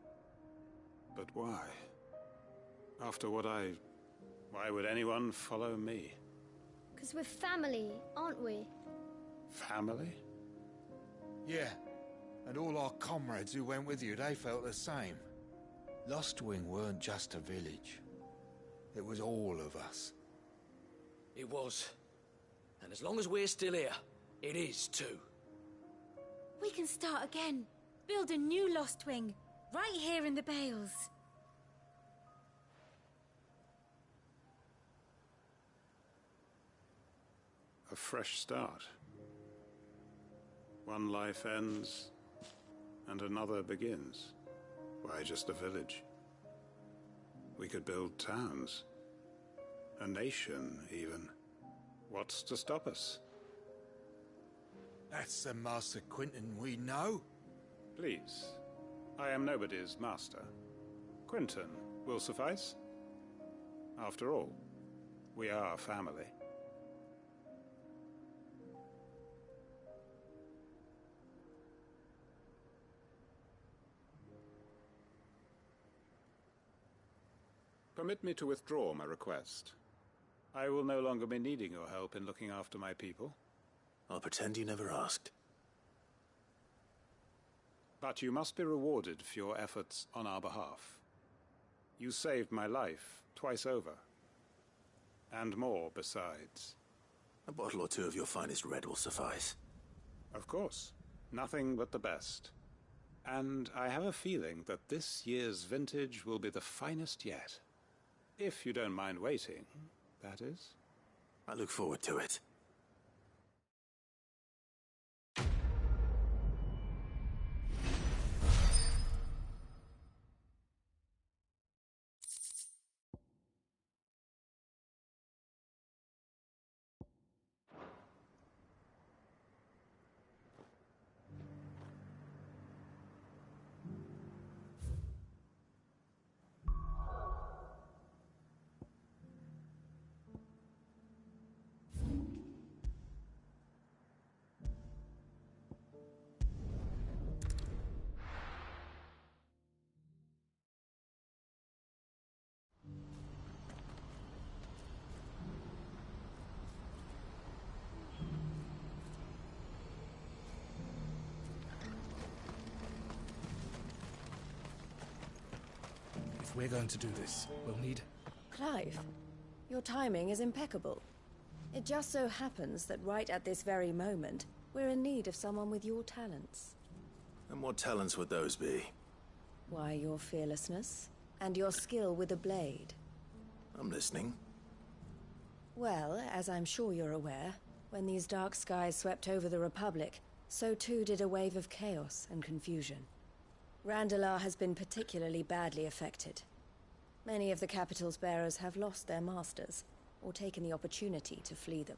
But why? After what why would anyone follow me? 'Cause we're family, aren't we? Family? Yeah, and all our comrades who went with you, they felt the same. Lostwing weren't just a village. It was all of us. It was. And as long as we're still here, it is too. We can start again. Build a new Lost Wing. Right here in the Bales. A fresh start. One life ends, and another begins. Why just a village? We could build towns. A nation, even. What's to stop us? That's the Master Quinton we know. Please. I am nobody's master. Quinton will suffice. After all, we are family. Permit me to withdraw my request. I will no longer be needing your help in looking after my people. I'll pretend you never asked. But you must be rewarded for your efforts on our behalf. You saved my life twice over. And more besides. A bottle or two of your finest red will suffice. Of course. Nothing but the best. And I have a feeling that this year's vintage will be the finest yet. If you don't mind waiting, that is. I look forward to it. If we're going to do this, we'll need... Clive, your timing is impeccable. It just so happens that right at this very moment, we're in need of someone with your talents. And what talents would those be? Why, your fearlessness, and your skill with a blade. I'm listening. Well, as I'm sure you're aware, when these dark skies swept over the Republic, so too did a wave of chaos and confusion. Randalar has been particularly badly affected. Many of the capital's bearers have lost their masters, or taken the opportunity to flee them.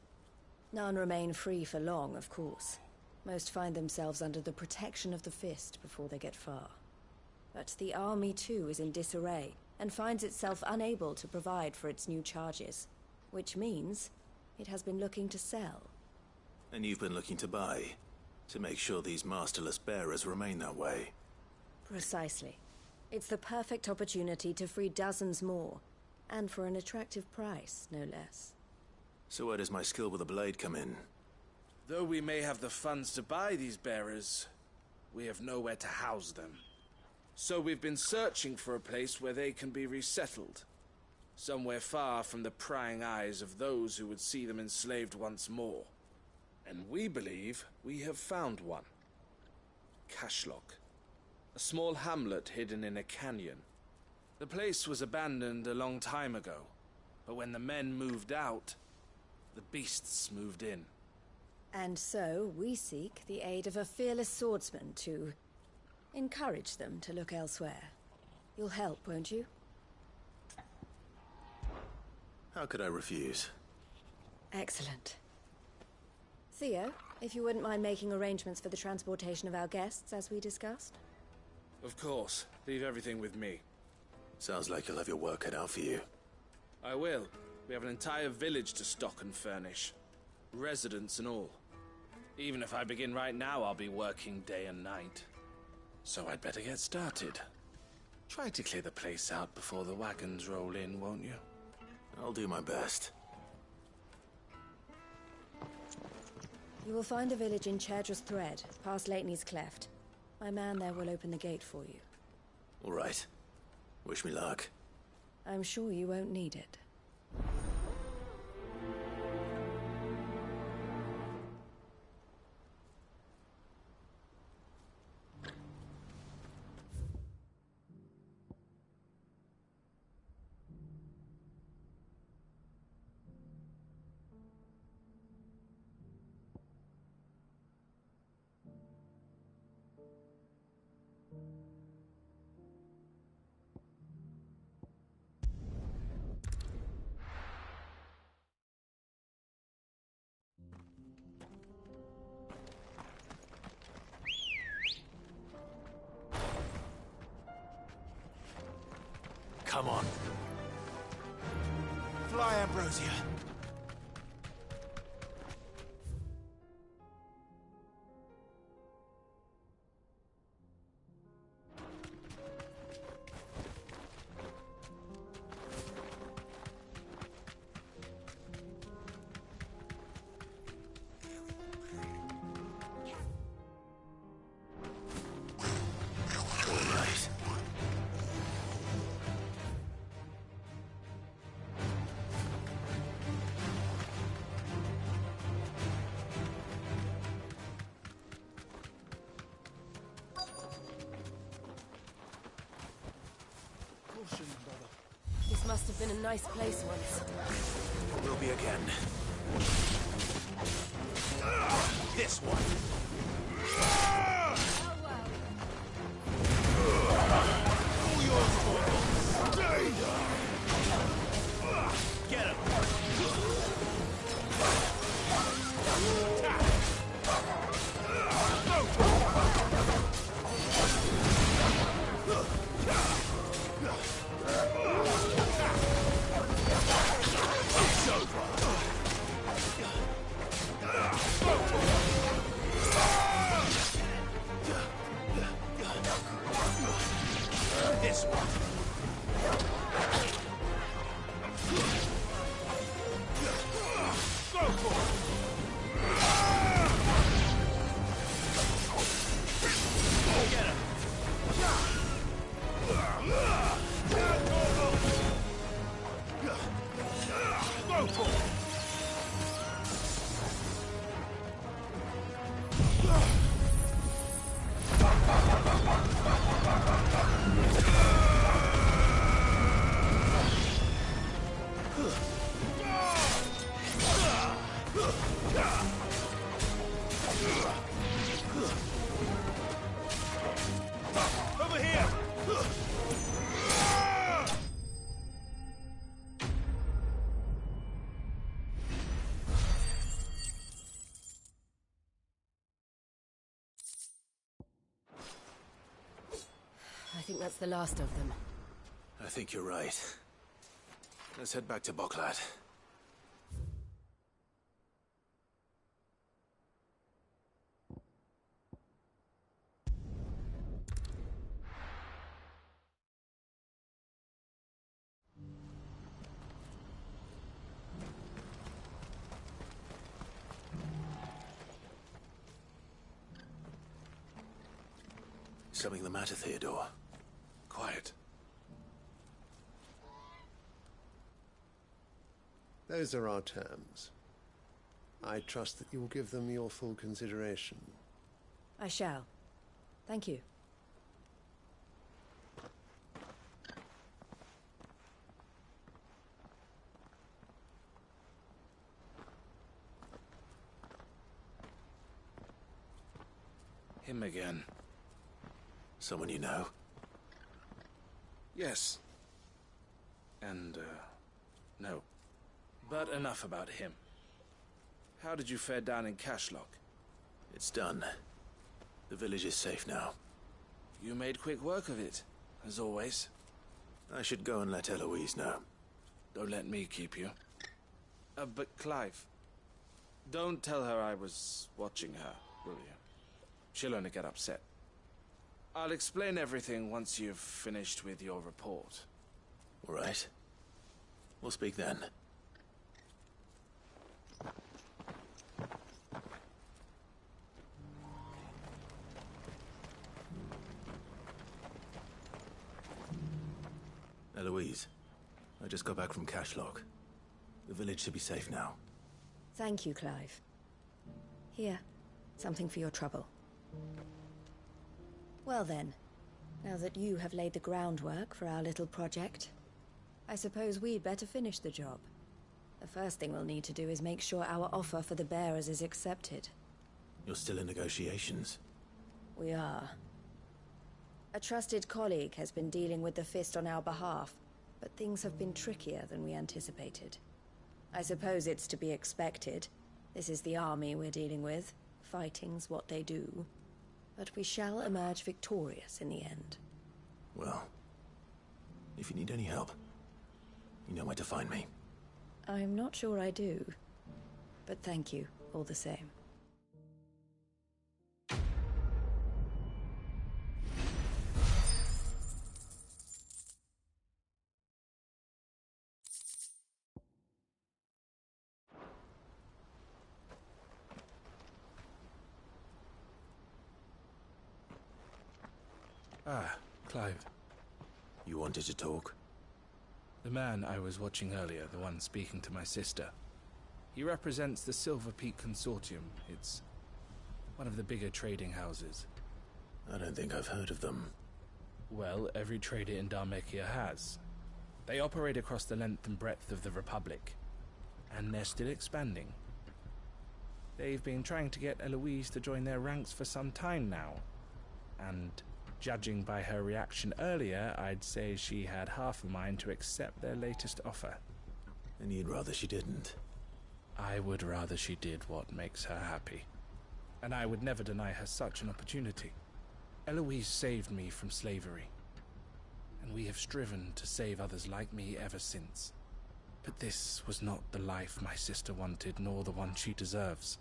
None remain free for long, of course. Most find themselves under the protection of the Fist before they get far. But the army too is in disarray, and finds itself unable to provide for its new charges. Which means it has been looking to sell. And you've been looking to buy, to make sure these masterless bearers remain that way. Precisely. It's the perfect opportunity to free dozens more, and for an attractive price, no less. So where does my skill with a blade come in? Though we may have the funds to buy these bearers, we have nowhere to house them. So we've been searching for a place where they can be resettled. Somewhere far from the prying eyes of those who would see them enslaved once more. And we believe we have found one. Cashlock. A small hamlet hidden in a canyon. The place was abandoned a long time ago, but when the men moved out, the beasts moved in. And so we seek the aid of a fearless swordsman to encourage them to look elsewhere. You'll help, won't you? How could I refuse? Excellent. Theo, if you wouldn't mind making arrangements for the transportation of our guests, as we discussed. Of course. Leave everything with me. Sounds like you'll have your work cut out for you. I will. We have an entire village to stock and furnish. Residents and all. Even if I begin right now, I'll be working day and night. So I'd better get started. Try to clear the place out before the wagons roll in, won't you? I'll do my best. You will find a village in Chaidra's Thread, past Lateney's Cleft. My man there will open the gate for you. All right. Wish me luck. I'm sure you won't need it. Come on. Fly, Ambrosia. This must have been a nice place once. Will be again. This one. All yours, boy. Get him. This one. Go for it. Get him. Go for it. Over here! I think that's the last of them. I think you're right. Let's head back to Boklat. Something the matter, Theodore? Quiet. Those are our terms. I trust that you'll give them your full consideration. I shall. Thank you. Him again. Someone you know? Yes. And, no. But enough about him. How did you fare down in Cashlock? It's done. The village is safe now. You made quick work of it, as always. I should go and let Eloise know. Don't let me keep you. But Clive, don't tell her I was watching her, will you? She'll only get upset. I'll explain everything once you've finished with your report. All right. We'll speak then. Eloise, I just got back from Cashlock. The village should be safe now. Thank you, Clive. Here, something for your trouble. Well then, now that you have laid the groundwork for our little project, I suppose we'd better finish the job. The first thing we'll need to do is make sure our offer for the bearers is accepted. You're still in negotiations? We are. A trusted colleague has been dealing with the Fist on our behalf, but things have been trickier than we anticipated. I suppose it's to be expected. This is the army we're dealing with. Fighting's what they do. But we shall emerge victorious in the end. Well, if you need any help, you know where to find me. I'm not sure I do, but thank you all the same. Ah, Clive. You wanted to talk? The man I was watching earlier, the one speaking to my sister. He represents the Silver Peak Consortium. It's one of the bigger trading houses. I don't think I've heard of them. Well, every trader in Dharmekia has. They operate across the length and breadth of the Republic. And they're still expanding. They've been trying to get Eloise to join their ranks for some time now. And judging by her reaction earlier, I'd say she had half a mind to accept their latest offer. And you'd rather she didn't? I would rather she did what makes her happy. And I would never deny her such an opportunity. Eloise saved me from slavery. And we have striven to save others like me ever since. But this was not the life my sister wanted, nor the one she deserves.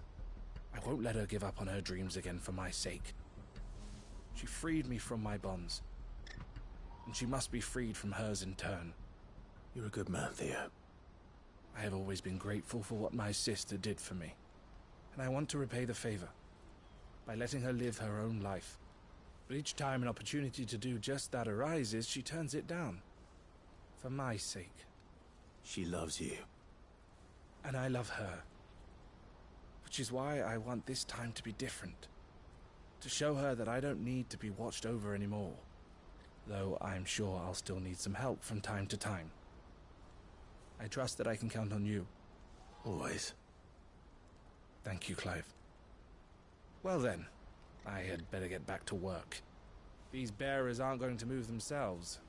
I won't let her give up on her dreams again for my sake. She freed me from my bonds, and she must be freed from hers in turn. You're a good man, Theo. I have always been grateful for what my sister did for me, and I want to repay the favor by letting her live her own life. But each time an opportunity to do just that arises, she turns it down. For my sake. She loves you. And I love her. Which is why I want this time to be different. To show her that I don't need to be watched over anymore. Though I'm sure I'll still need some help from time to time. I trust that I can count on you. Always. Thank you, Clive. Well then, I had better get back to work. These bearers aren't going to move themselves.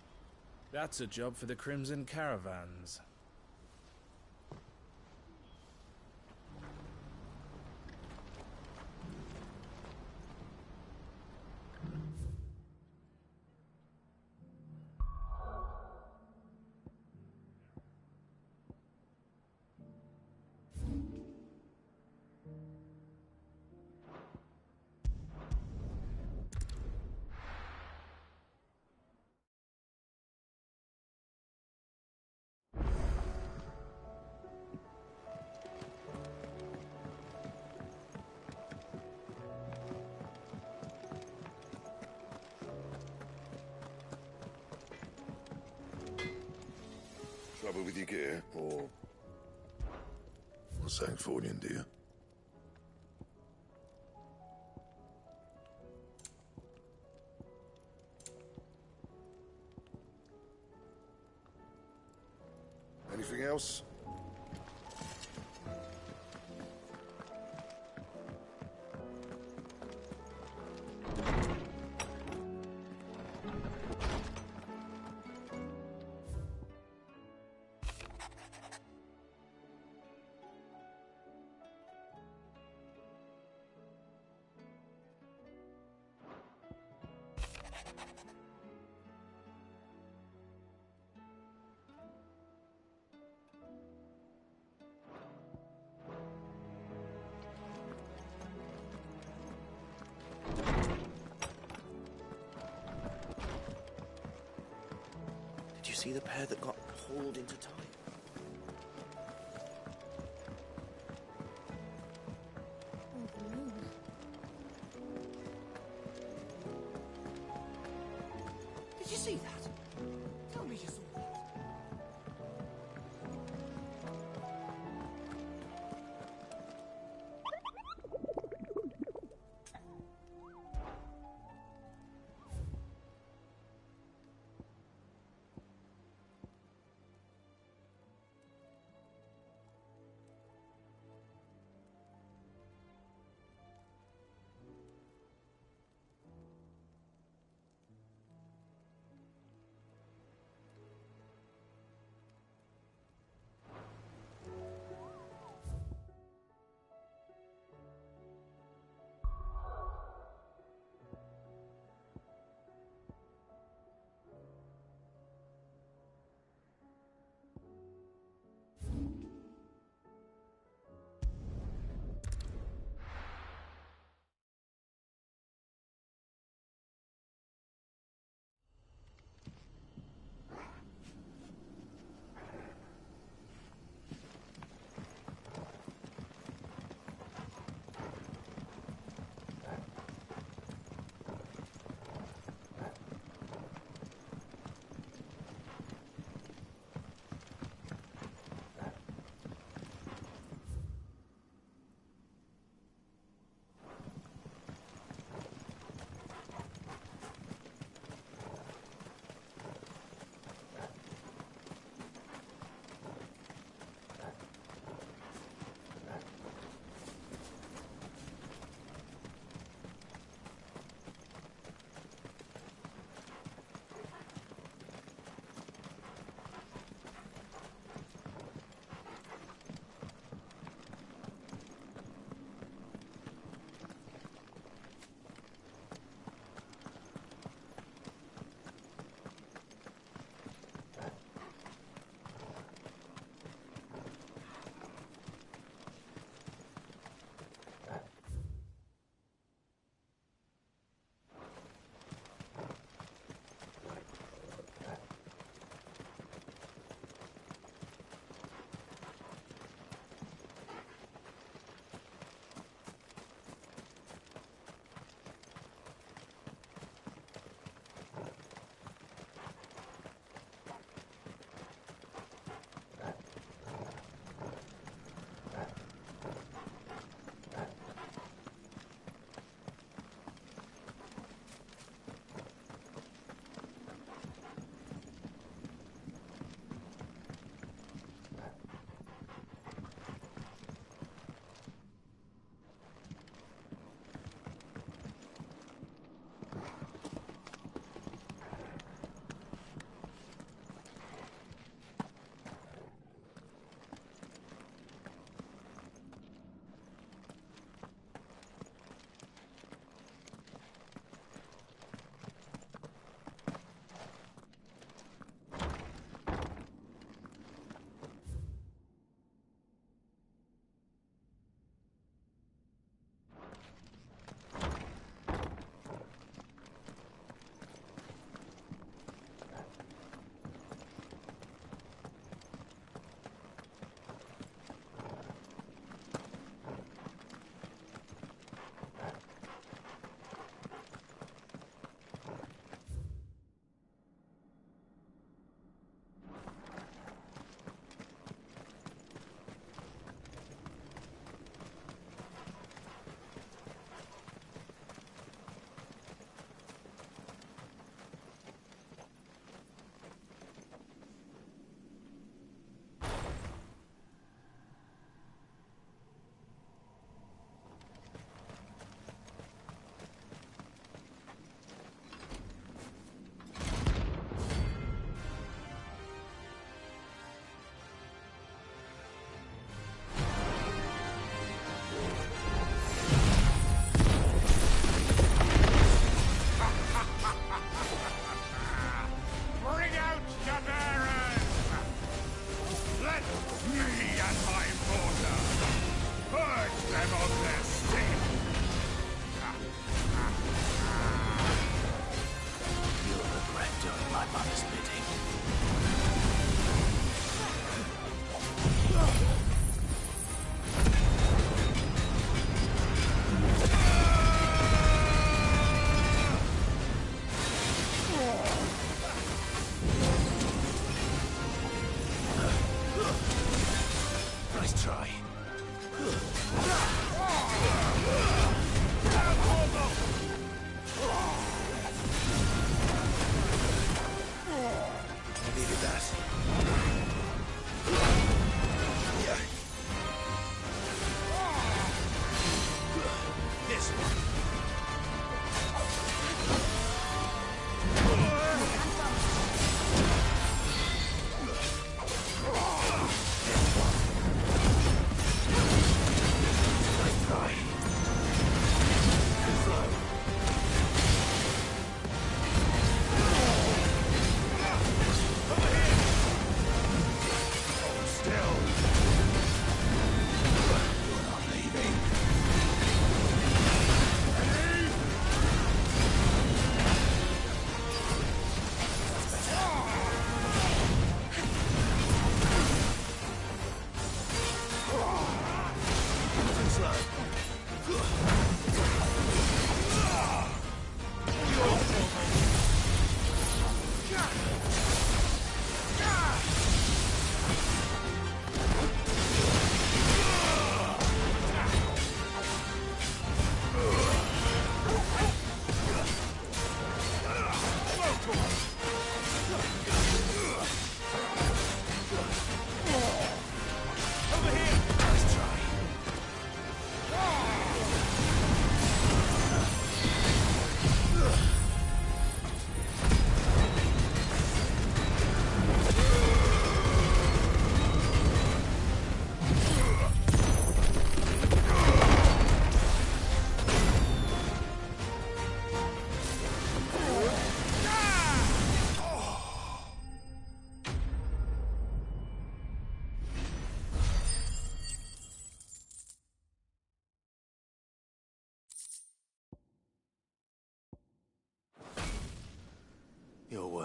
That's a job for the Crimson Caravans. Trouble with your gear, or Sancfordian, dear? Anything else? see the pair that got hauled into time? Did you see that? Tell me you saw that.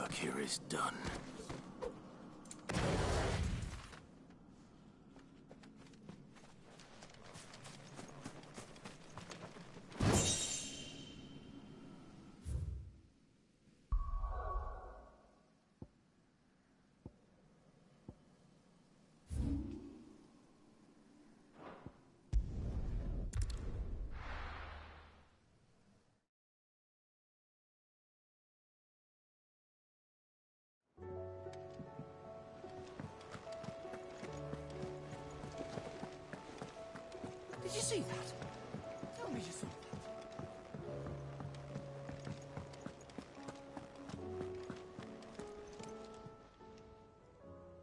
work here is done. Did you see that? Tell me you saw that.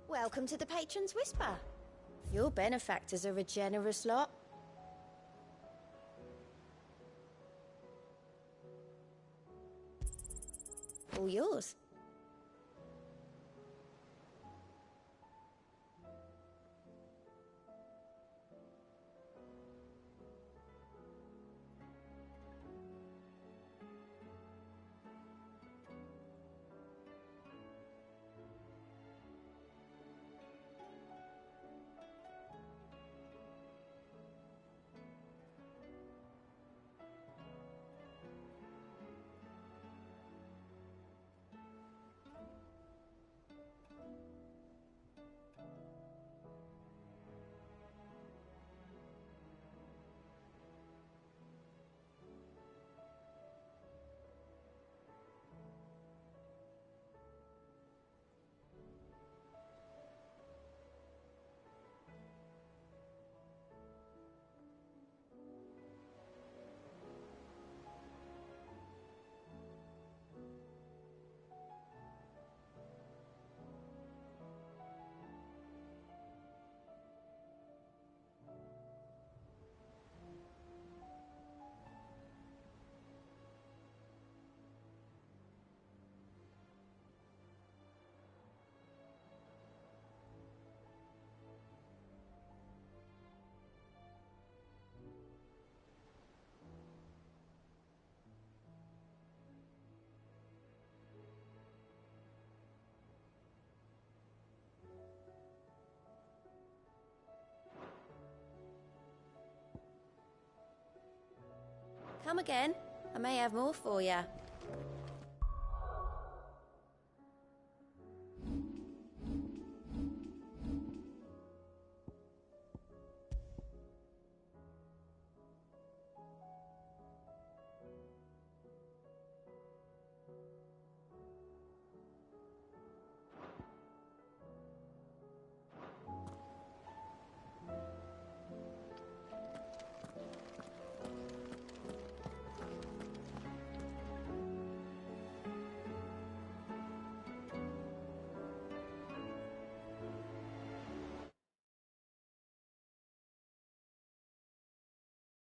Welcome to the Patron's Whisper. Your benefactors are a generous lot. All yours. Come again. I may have more for you.